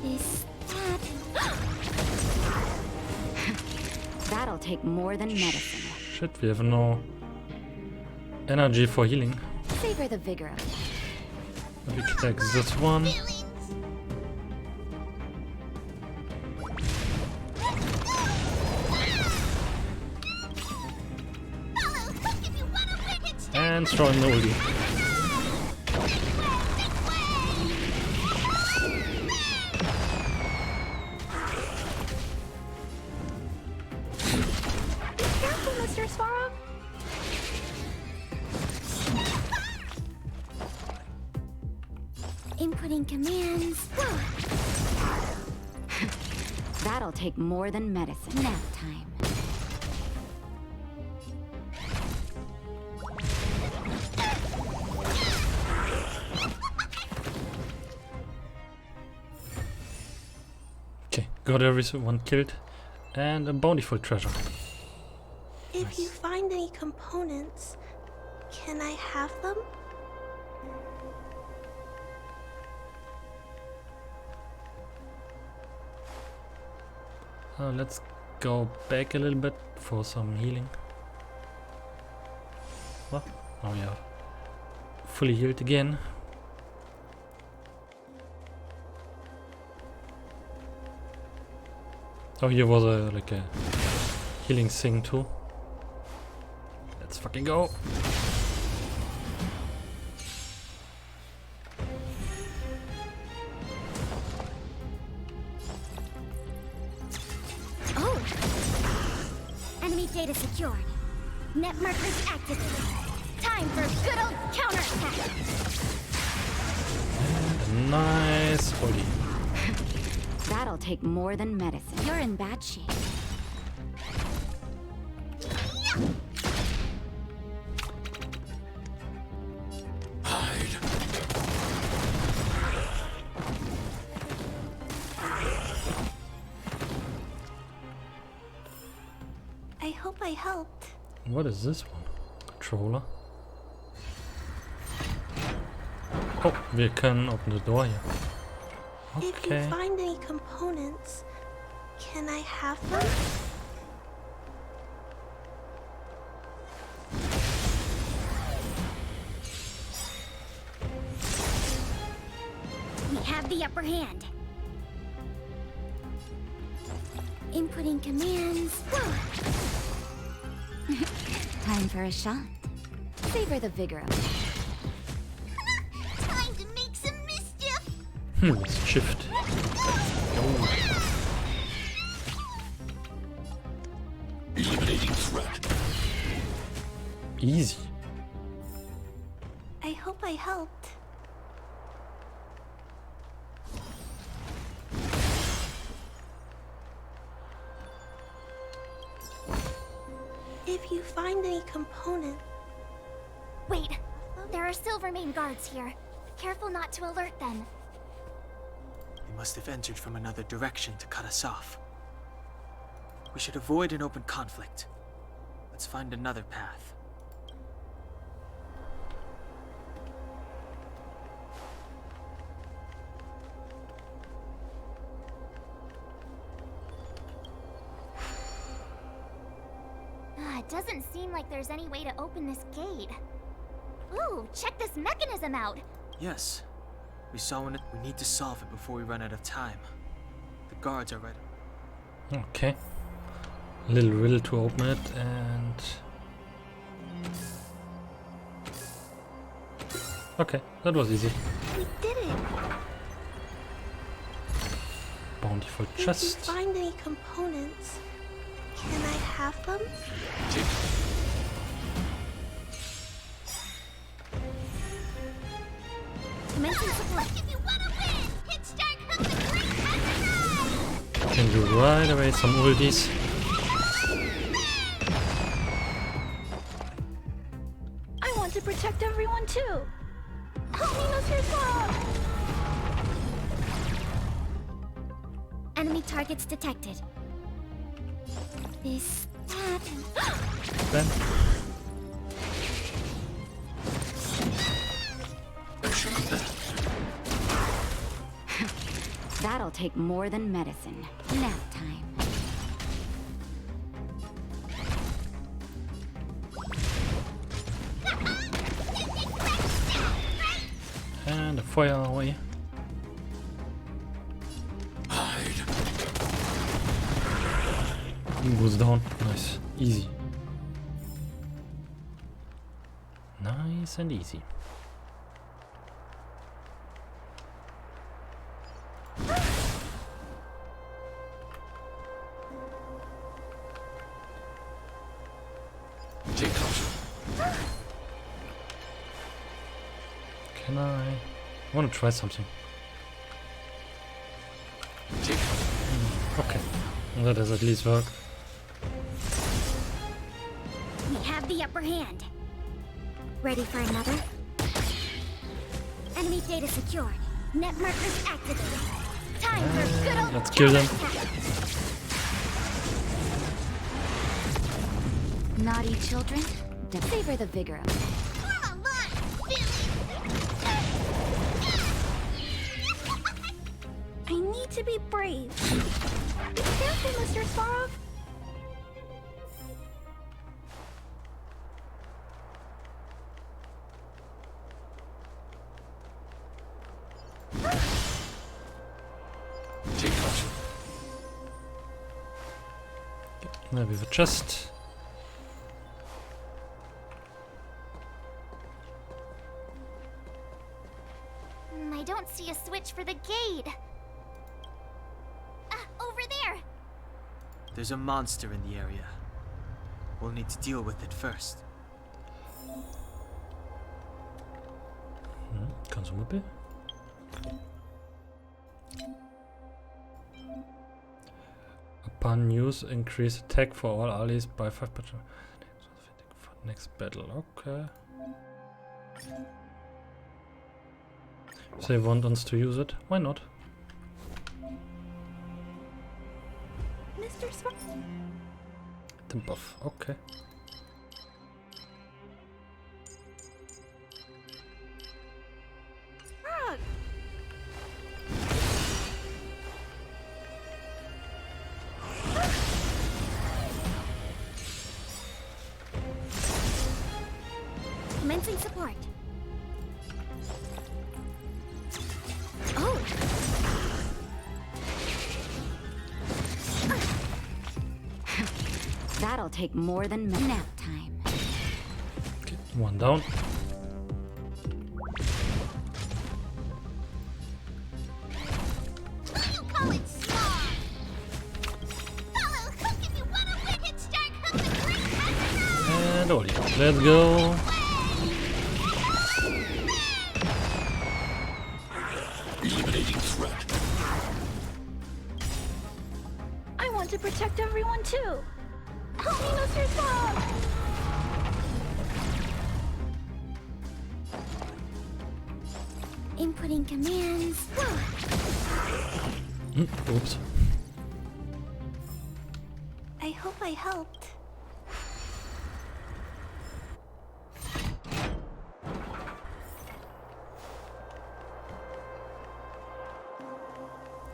Is that... That'll take more than medicine. Shit, we have no energy for healing. Savor the vigor of it. We can take this one. And throw in the ulti. Careful, Mr. Svarog. Inputting commands. That'll take more than medicine. Nap time. Okay, got everyone killed. And a bountiful treasure. If you find any components, can I have them? Let's go back a little bit for some healing. What? Oh yeah. Fully healed again. Oh, here was like a healing thing too. Let's fucking go. Oh! Enemy data secured. Net markers activated. Time for a good old counterattack. And a nice ulti. That'll take more than medicine. You're in bad shape. Hide. I hope I helped. What is this one? Controller. Oh, we can open the door here. If you Okay. find any components, can I have them? We have the upper hand. Inputting commands. Time for a shot. Savor the vigor of it. Time to make some mischief. Let's shift. Eliminating threat. Easy. I hope I helped. If you find any component... Wait, there are Silvermane guards here. Careful not to alert them. They must have entered from another direction to cut us off. We should avoid an open conflict. Let's find another path. It doesn't seem like there's any way to open this gate. Ooh, check this mechanism out! Yes. We saw one. We need to solve it before we run out of time. The guards are right. Okay. Little riddle to open it and... Okay, that was easy. We did it! Bountiful If chest. you find any components, can I have them? Commencing support. If you wanna win, hit start from the great Can do right away some ultis. I want to protect everyone too! Help me, Mr. Sora! Enemy targets detected. This, that, Then That'll take more than medicine. Nap time. and a fire away. He goes down. Nice. Easy. Nice and easy. Can I want to try something? Okay. That does at least work. we have the upper hand. Ready for another? Enemy data secured. Net markers activated. Time for good old Let's kill them. Naughty children, savor the vigor of it. I need to be brave. Be careful, Mr. Sparrow. There we have a chest. I don't see a switch for the gate. Over there! There's a monster in the area. We'll need to deal with it first. Consumable. Upon use, increase attack for all allies by 5%. For next battle. Okay. They want us to use it. Why not? Mr. Sparrow. The buff. Okay. Frog. Commencing support. Oh! That'll take more than nap time. Okay, one down. Call it small! Follow Hook if you wanna win! Hit start from the great And Oli. Let's go. Eliminating threat. I want to protect everyone too. Help me, Mr. Frog! Inputting commands. Oops. I hope I helped.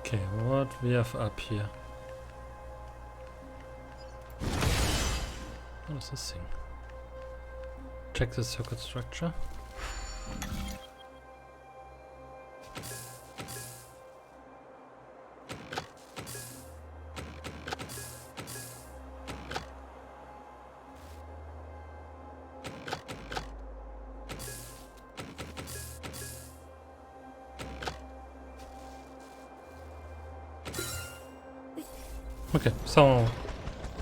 Okay, what we have up here? What is this thing? Check the circuit structure. Okay, so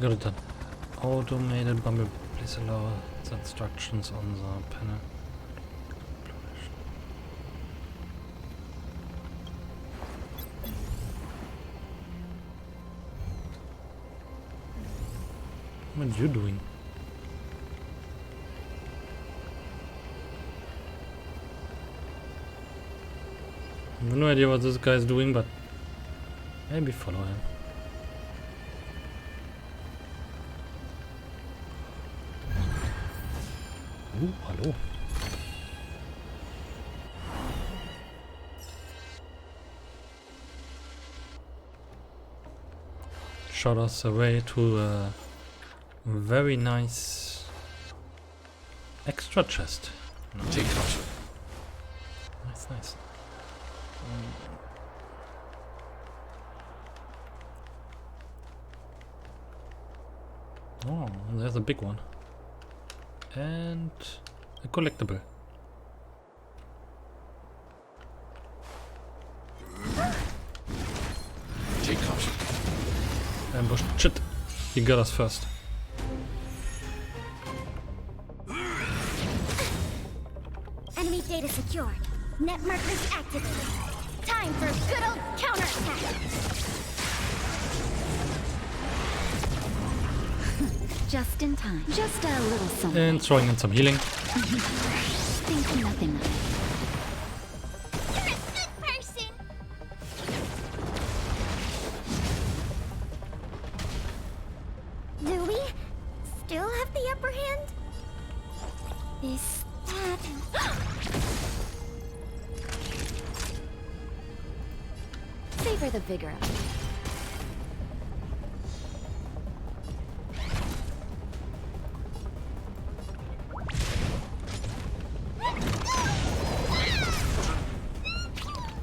got it done. Automated bumble. Please allow the instructions on the panel. What are you doing? I have no idea what this guy is doing, but maybe follow him. Hallo. Shot us away to a very nice extra chest. Take caution. Nice, nice. Oh, there's a big one. And a collectible. Take caution. Ambush. Shit. He got us first. Enemy data secured. Net markers activated. Time for good old counterattack. Just in time. Just a little something. And throwing in some healing. Think nothing of it. You're a good person. Do we still have the upper hand? Is that... Savor the vigor of it.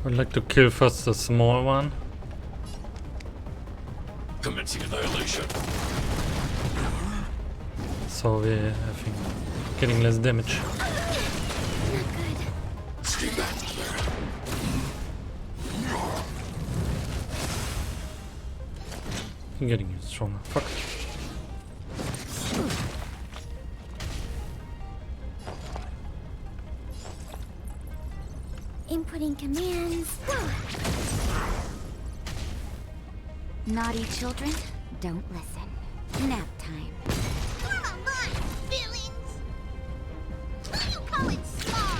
I'd like to kill first the small one. Commencing annihilation. So we're, I think, getting less damage. Stay back, Clara. I'm getting stronger. Fuck. Inputting commands. Naughty children, don't listen. Nap time. Come on, feelings. What do you call it, small?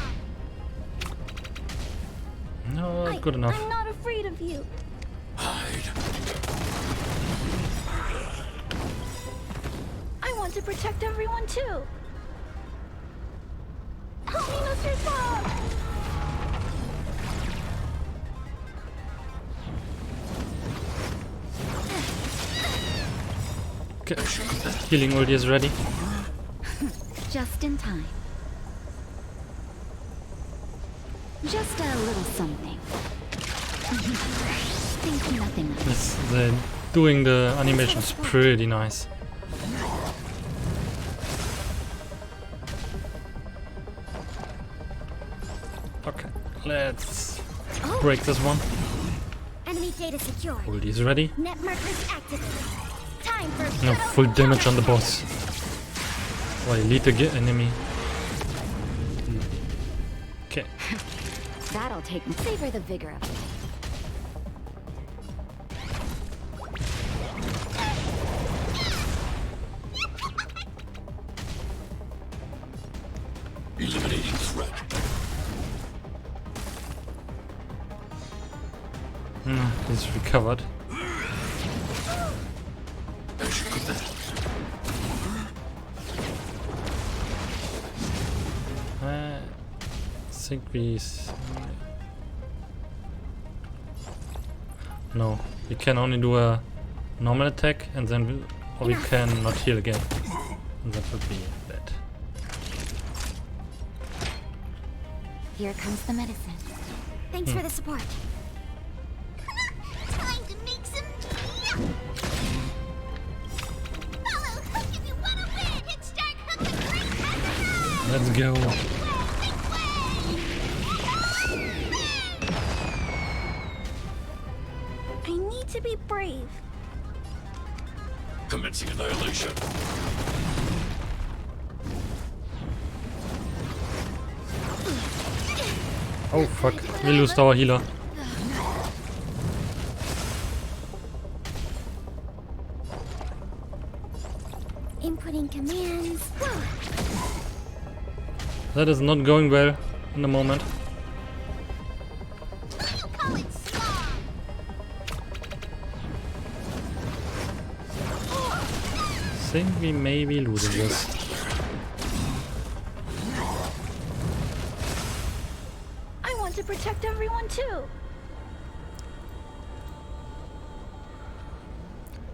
No, good enough. I'm not afraid of you. Hide. I want to protect everyone too. Help me, Mr. Frog! Okay. Healing ulti is ready. Just in time. Just a little something. Think nothing of it. Yes, the doing the animation is pretty nice. Okay, let's break this one. Enemy data secured. Ulti is ready. Net markers activated. Time for No, full damage on the boss. Oh, elite enemy. Okay. That'll take savor the vigor of it. Eliminating threat. He's recovered. As you command. I think we... No, we can only do a normal attack and then or we can not heal again. And that would be bad. Here comes the medicine. Thanks for the support. Time to make some tea. Follow Hook if you want to win. Hit start Hook and break. Let's go. I need to be brave. Commencing annihilation. Oh fuck, we lost our healer. Inputting commands. That is not going well in the moment. Think we may be losing this. I want to protect everyone too.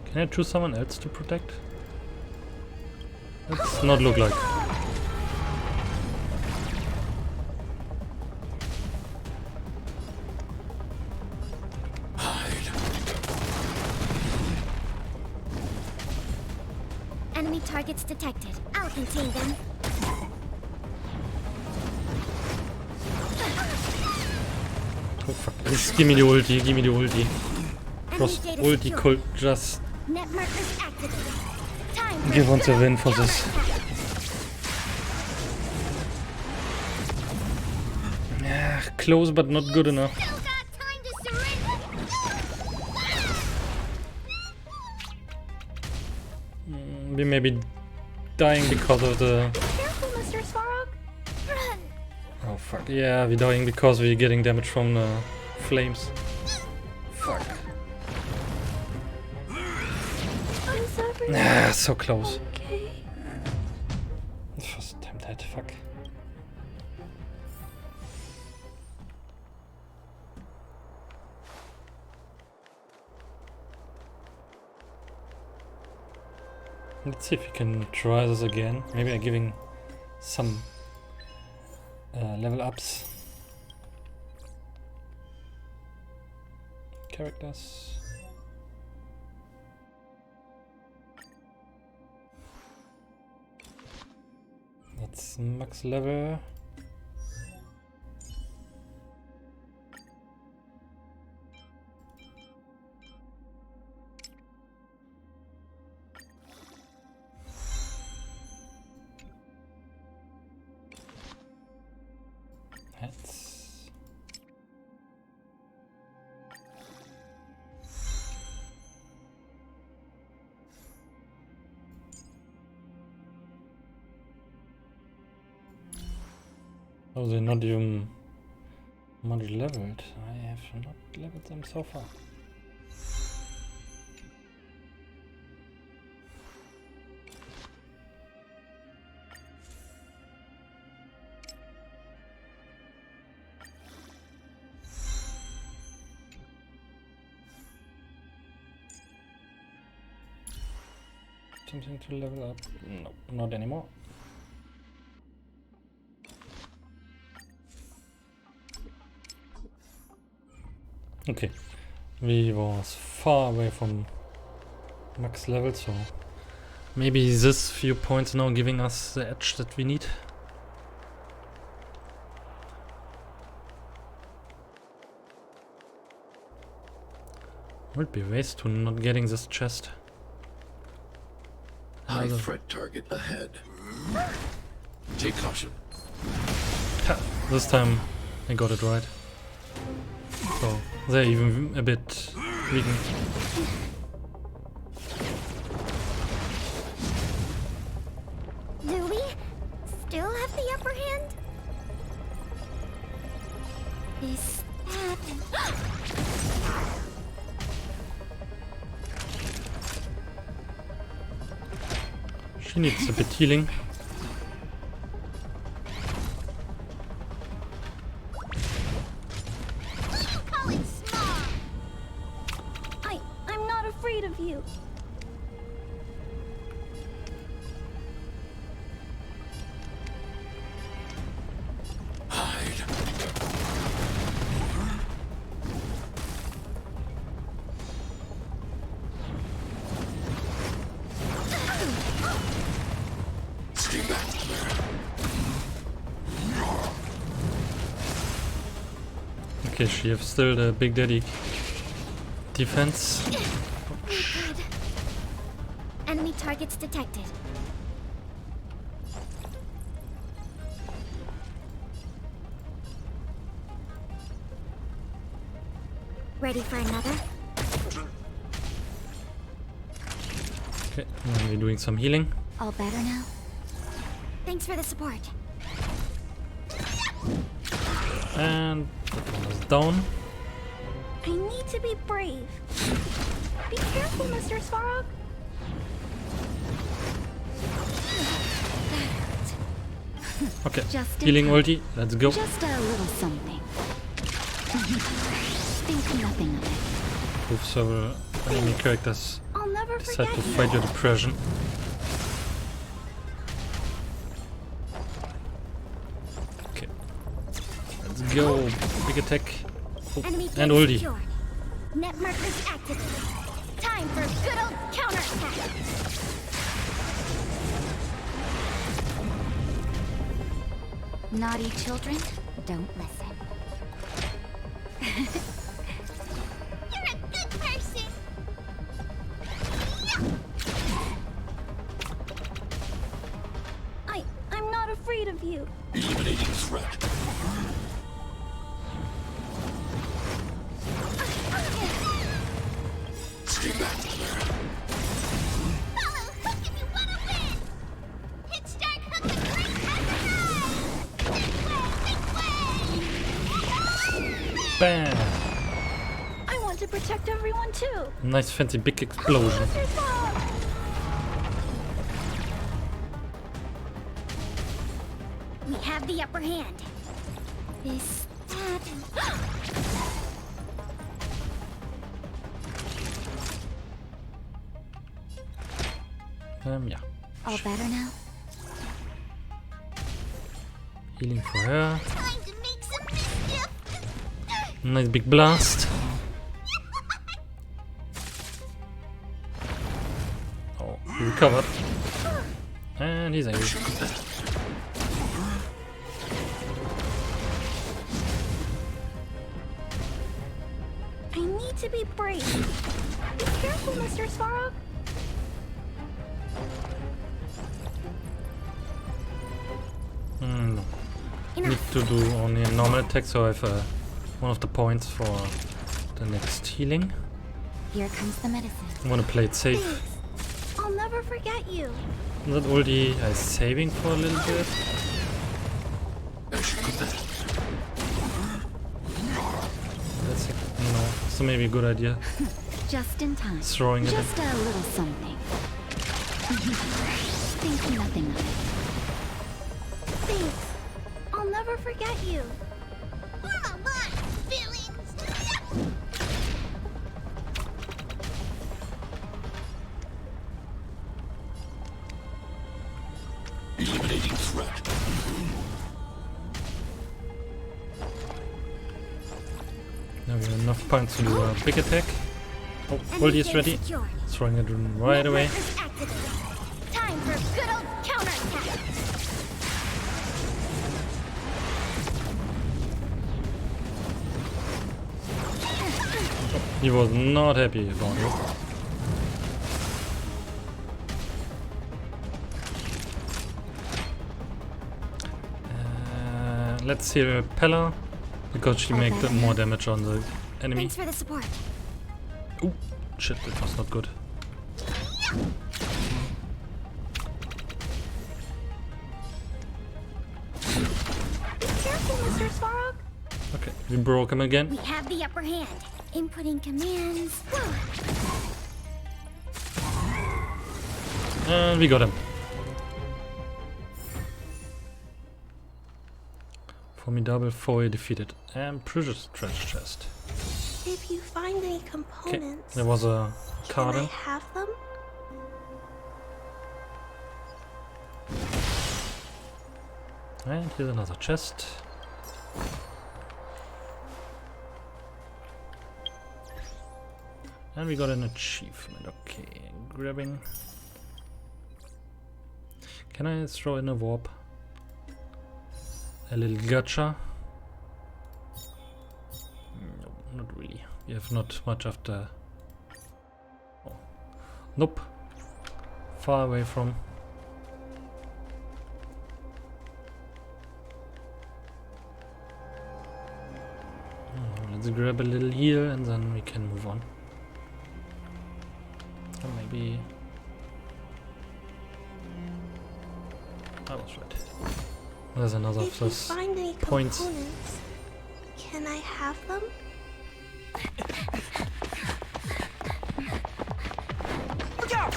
Can I choose someone else to protect? Let's not look like. Enemy targets detected. I'll contain them. Oh fuck, just give me the ulti, give me the ulti. Cross ulti could just Net markers activated. Time give us a win for this. Yeah, close but not good enough. We may be dying because of the... Careful, Mr. Svarog. Run. Oh fuck, yeah, we're dying because we're getting damage from the flames. Fuck. Is everyone Ah, so close. okay? First time dead, fuck. Let's see if we can try this again. Maybe I'm giving some level ups. Characters. That's max level. Hats. Oh, they're not even much leveled. I have not leveled them so far. Something to level up? No, not anymore. Okay, we was far away from max level, so maybe this few points now giving us the edge that we need. Would be waste to not getting this chest. High threat target ahead. Take caution. Ha, this time I got it right. So they're even a bit weakened. Do we still have the upper hand? Is that... She needs a bit healing. I'm not afraid of you. Stay back, Okay, she has still the Big Daddy defense. Good. Enemy targets detected. Ready for another? Okay, now we're doing some healing. All better now? Thanks for the support. And that one is down. I need to be brave. Be careful, Mr. Svarog. Okay, Just in healing time. ulti, let's go. Just a little something. Think nothing of it. Both several enemy characters I'll never decide forget to you. fight your depression. Okay, let's go. Big attack. Oh, Enemy and gate ulti. secured. Net markers activated. Time for good old counterattack. Naughty children, don't listen. You're a good person. I'm not afraid of you. Eliminating threat. Stay back, Clara. Follow hook if you want to win. Pitch dark hook and great Bam! I want to protect everyone too. Nice fancy big explosion. Mr. Svarog. We have the upper hand. Is that... Yeah. All better now? Healing for her. Time to make some mischief. Nice big blast. Oh, he recovered. And he's angry. I need to be brave. Be careful, Mr. Svarog. No. Need to do only a normal attack, so I have one of the points for the next healing. Here comes the medicine. I want to play it safe. I'll never forget you. That ulti is saving for a little bit. That's no, so maybe a good idea. Just in time. Throwing it. Just a little something. Think nothing of it. Thanks. I'll never forget you. Form a line, villains. Eliminating threat. Now we have enough points to do a big attack. Oh, ulti is ready. Throwing it right away. Time for good old counterattack. He was not happy about it. let's see Repeller, because she makes more damage on the enemy. Thanks for the support. Ooh, shit, that was not good. Be careful, Mr. Svarog. Okay, we broke him again. We have the upper hand. Inputting commands. Whoa. And we got him. Formidable foe defeated. And precious treasure chest. If you find any Okay, components, there was a can card I in. have them? And here's another chest. And we got an achievement. Okay, grabbing. Can I throw in a warp? A little gacha? No, not really. We have not much of the... Oh. Nope. Far away from... Let's grab a little here and then we can move on. Or maybe... I was right. There's another If of you those find any points. components, can I have them? Look out!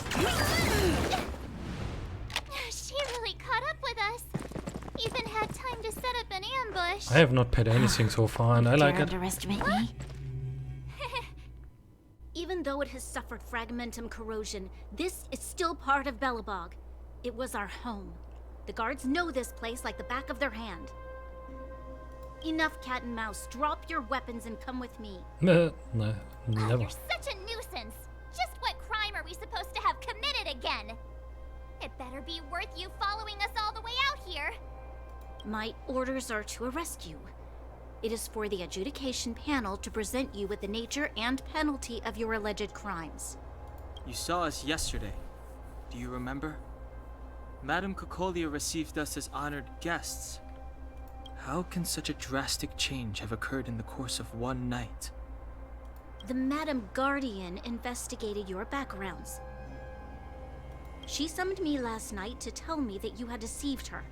She really caught up with us. Even had time to set up an ambush. I have not paid anything so far and I like it. Underestimate me? Even though it has suffered fragmentum corrosion, this is still part of Belobog. It was our home. The guards know this place like the back of their hand. Enough cat and mouse. Drop your weapons and come with me. No, Oh, never. you're such a nuisance. Just what crime are we supposed to have committed again? It better be worth you following us all the way out here. My orders are to arrest you. It is for the adjudication panel to present you with the nature and penalty of your alleged crimes. You saw us yesterday. Do you remember? Madame Cocolia received us as honored guests. How can such a drastic change have occurred in the course of one night? The Madame Guardian investigated your backgrounds. She summoned me last night to tell me that you had deceived her.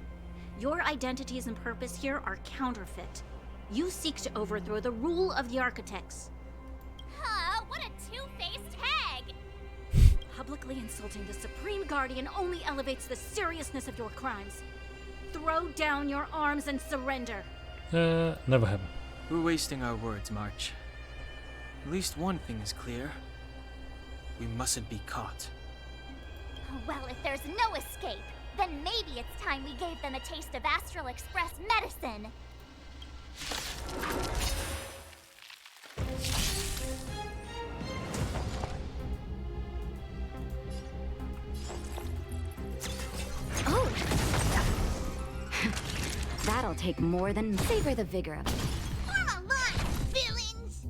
Your identities and purpose here are counterfeit. You seek to overthrow the rule of the Architects. Huh, what a two-faced hag! Publicly insulting the Supreme Guardian only elevates the seriousness of your crimes. Throw down your arms and surrender. Never happened. We're wasting our words, March. At least one thing is clear. We mustn't be caught. Well, if there's no escape, then maybe it's time we gave them a taste of Astral Express medicine. Oh! That'll take more than savor the vigor of it. Come on, villains!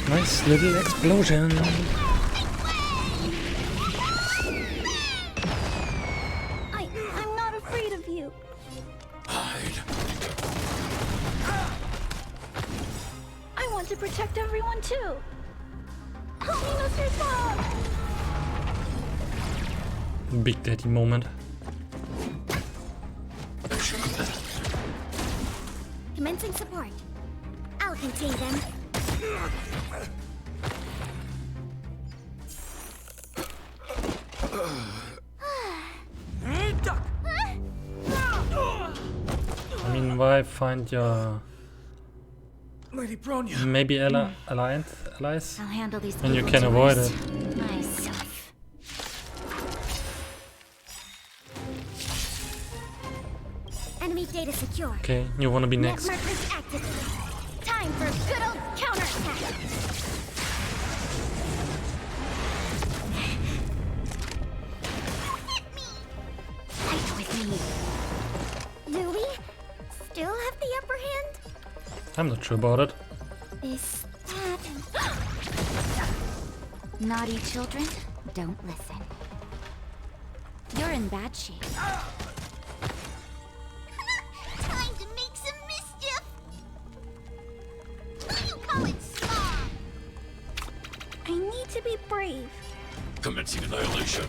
Nice little explosion. I'm not afraid of you. Hide. I want to protect everyone too. Help me, Mr. Svarog! Big Daddy moment. Commencing support. I'll contain them. I mean, why find your Lady Bronya. maybe allies? I'll handle these And you people can avoid tourists it. myself. Enemy data secure. Okay, you wanna be next? Net markers activated. Time for a good old counterattack. Fight with me. Do we still have the upper hand? I'm not sure about it. Is that... Naughty children, don't listen. You're in bad shape. Time to make some mischief! What do you call it, small? I need to be brave. Commencing annihilation.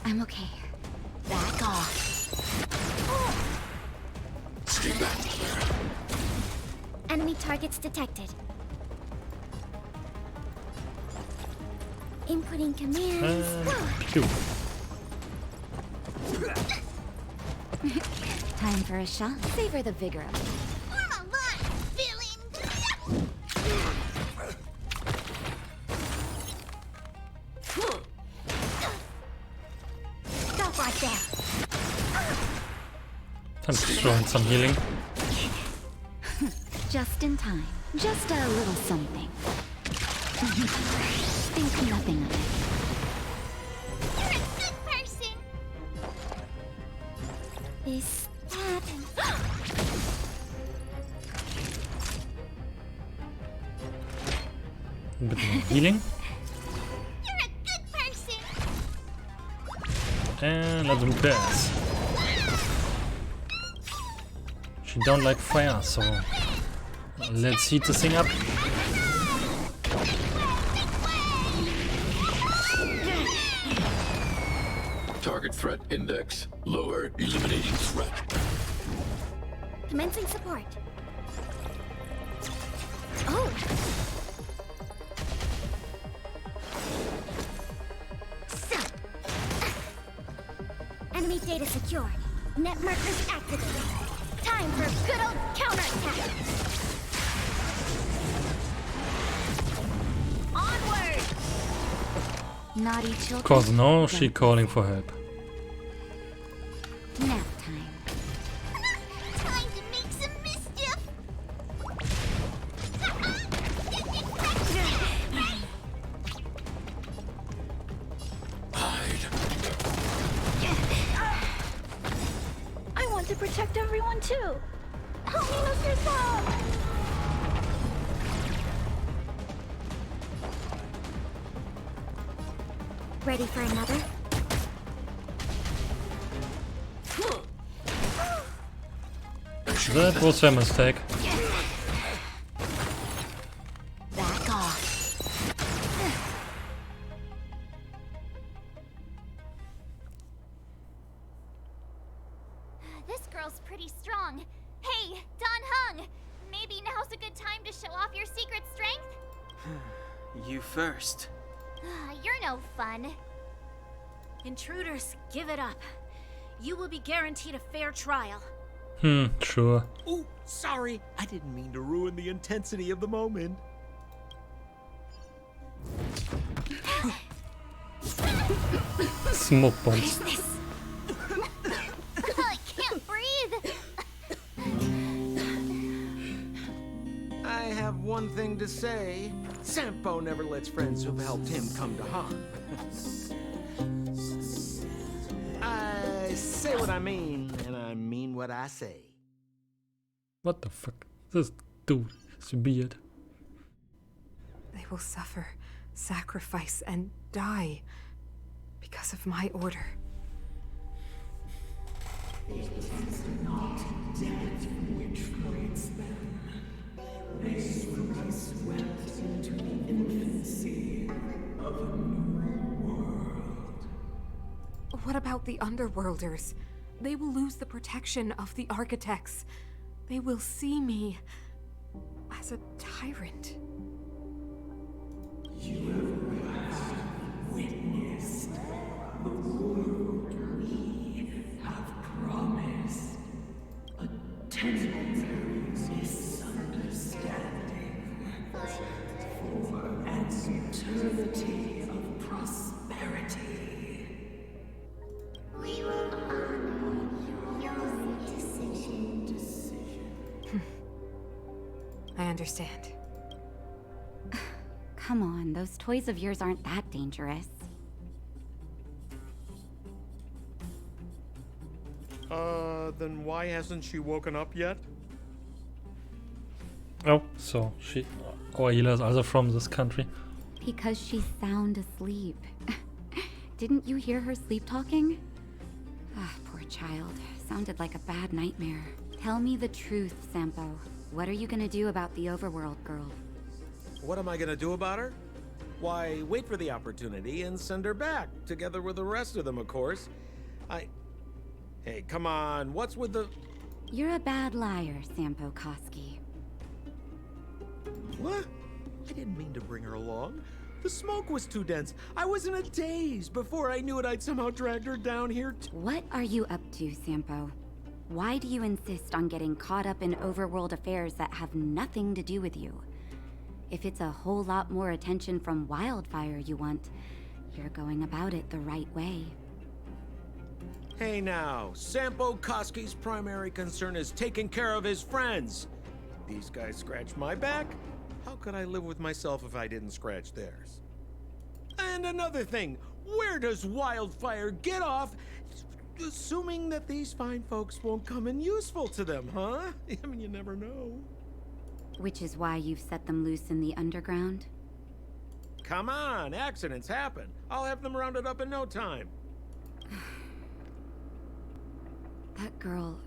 I'm okay. Back off. Stay back, Clara. Enemy targets detected. Inputting commands. Pew. Time for a shot. Savor the vigor of it. Form a line, villain! Stop right there. Time to throw in some healing. Just in time. Just a little something. Think nothing of it. You're a good person. Is that... A bit more healing. You're a good person. And let's do this. She don't like fire, so let's heat this thing up. Target threat index lower. Eliminating threat. Commencing support. Oh! Enemy data secured. Net markers activated. Time for a good old counterattack. Onward! Naughty children. Cause no, she calling for help. Nap time. Time to make some mischief. I want to protect everyone too. Help me, Mr. Song! Ready for another? That was a mistake. Back off. This girl's pretty strong. Hey, Don Hung! Maybe now's a good time to show off your secret strength? You first. You're no fun. Intruders, give it up. You will be guaranteed a fair trial. Sure. Oh, sorry. I didn't mean to ruin the intensity of the moment. Smoke bombs. I can't breathe. I have one thing to say. Sampo never lets friends who've helped him come to harm. I say what I mean, and I mean what I say. What the fuck? This dude is weird. They will suffer, sacrifice, and die because of my order. It is not death which creates them. They will be swept into the infancy of a new world. What about the Underworlders? They will lose the protection of the Architects. They will see me as a tyrant. You have witnessed the world we have promised. A temporary misunderstanding for an eternity of prosperity. We will honor your decision. I understand. Come on, those toys of yours aren't that dangerous. Then why hasn't she woken up yet? Oh, so our healer is also from this country. Because she's sound asleep. Didn't you hear her sleep talking? Ah, poor child. Sounded like a bad nightmare. Tell me the truth, Sampo. What are you gonna do about the overworld girl? What am I gonna do about her? Why, wait for the opportunity and send her back, together with the rest of them, of course. Hey, come on, what's with the... You're a bad liar, Sampo Koski. What? I didn't mean to bring her along. The smoke was too dense. I was in a daze. Before I knew it, I'd somehow dragged her down here. What are you up to, Sampo? Why do you insist on getting caught up in overworld affairs that have nothing to do with you? If it's a whole lot more attention from Wildfire you want, you're going about it the right way. Hey now, Sampo Koski's primary concern is taking care of his friends. These guys scratch my back. How could I live with myself if I didn't scratch theirs? And another thing, where does Wildfire get off assuming that these fine folks won't come in useful to them, huh? I mean, you never know. Which is why you've set them loose in the underground? Come on, accidents happen. I'll have them rounded up in no time. That girl...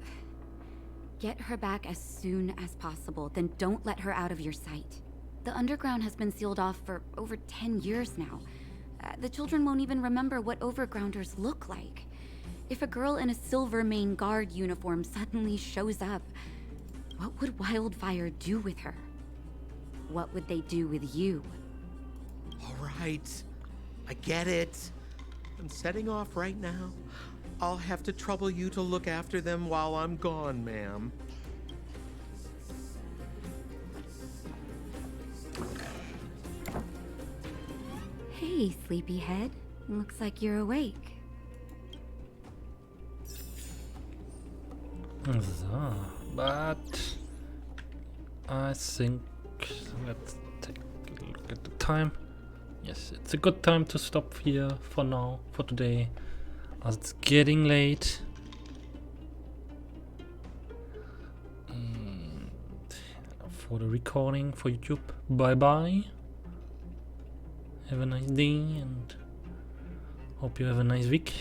Get her back as soon as possible, then don't let her out of your sight. The underground has been sealed off for over 10 years now. The children won't even remember what overgrounders look like. If a girl in a Silvermane Guard uniform suddenly shows up, what would Wildfire do with her? What would they do with you? All right, I get it. I'm setting off right now. I'll have to trouble you to look after them while I'm gone, ma'am. Hey, sleepyhead. Looks like you're awake. So, but I think let's take a look at the time. Yes, it's a good time to stop here for now, for today, as it's getting late. And for the recording for YouTube, bye bye. Have a nice day and hope you have a nice week.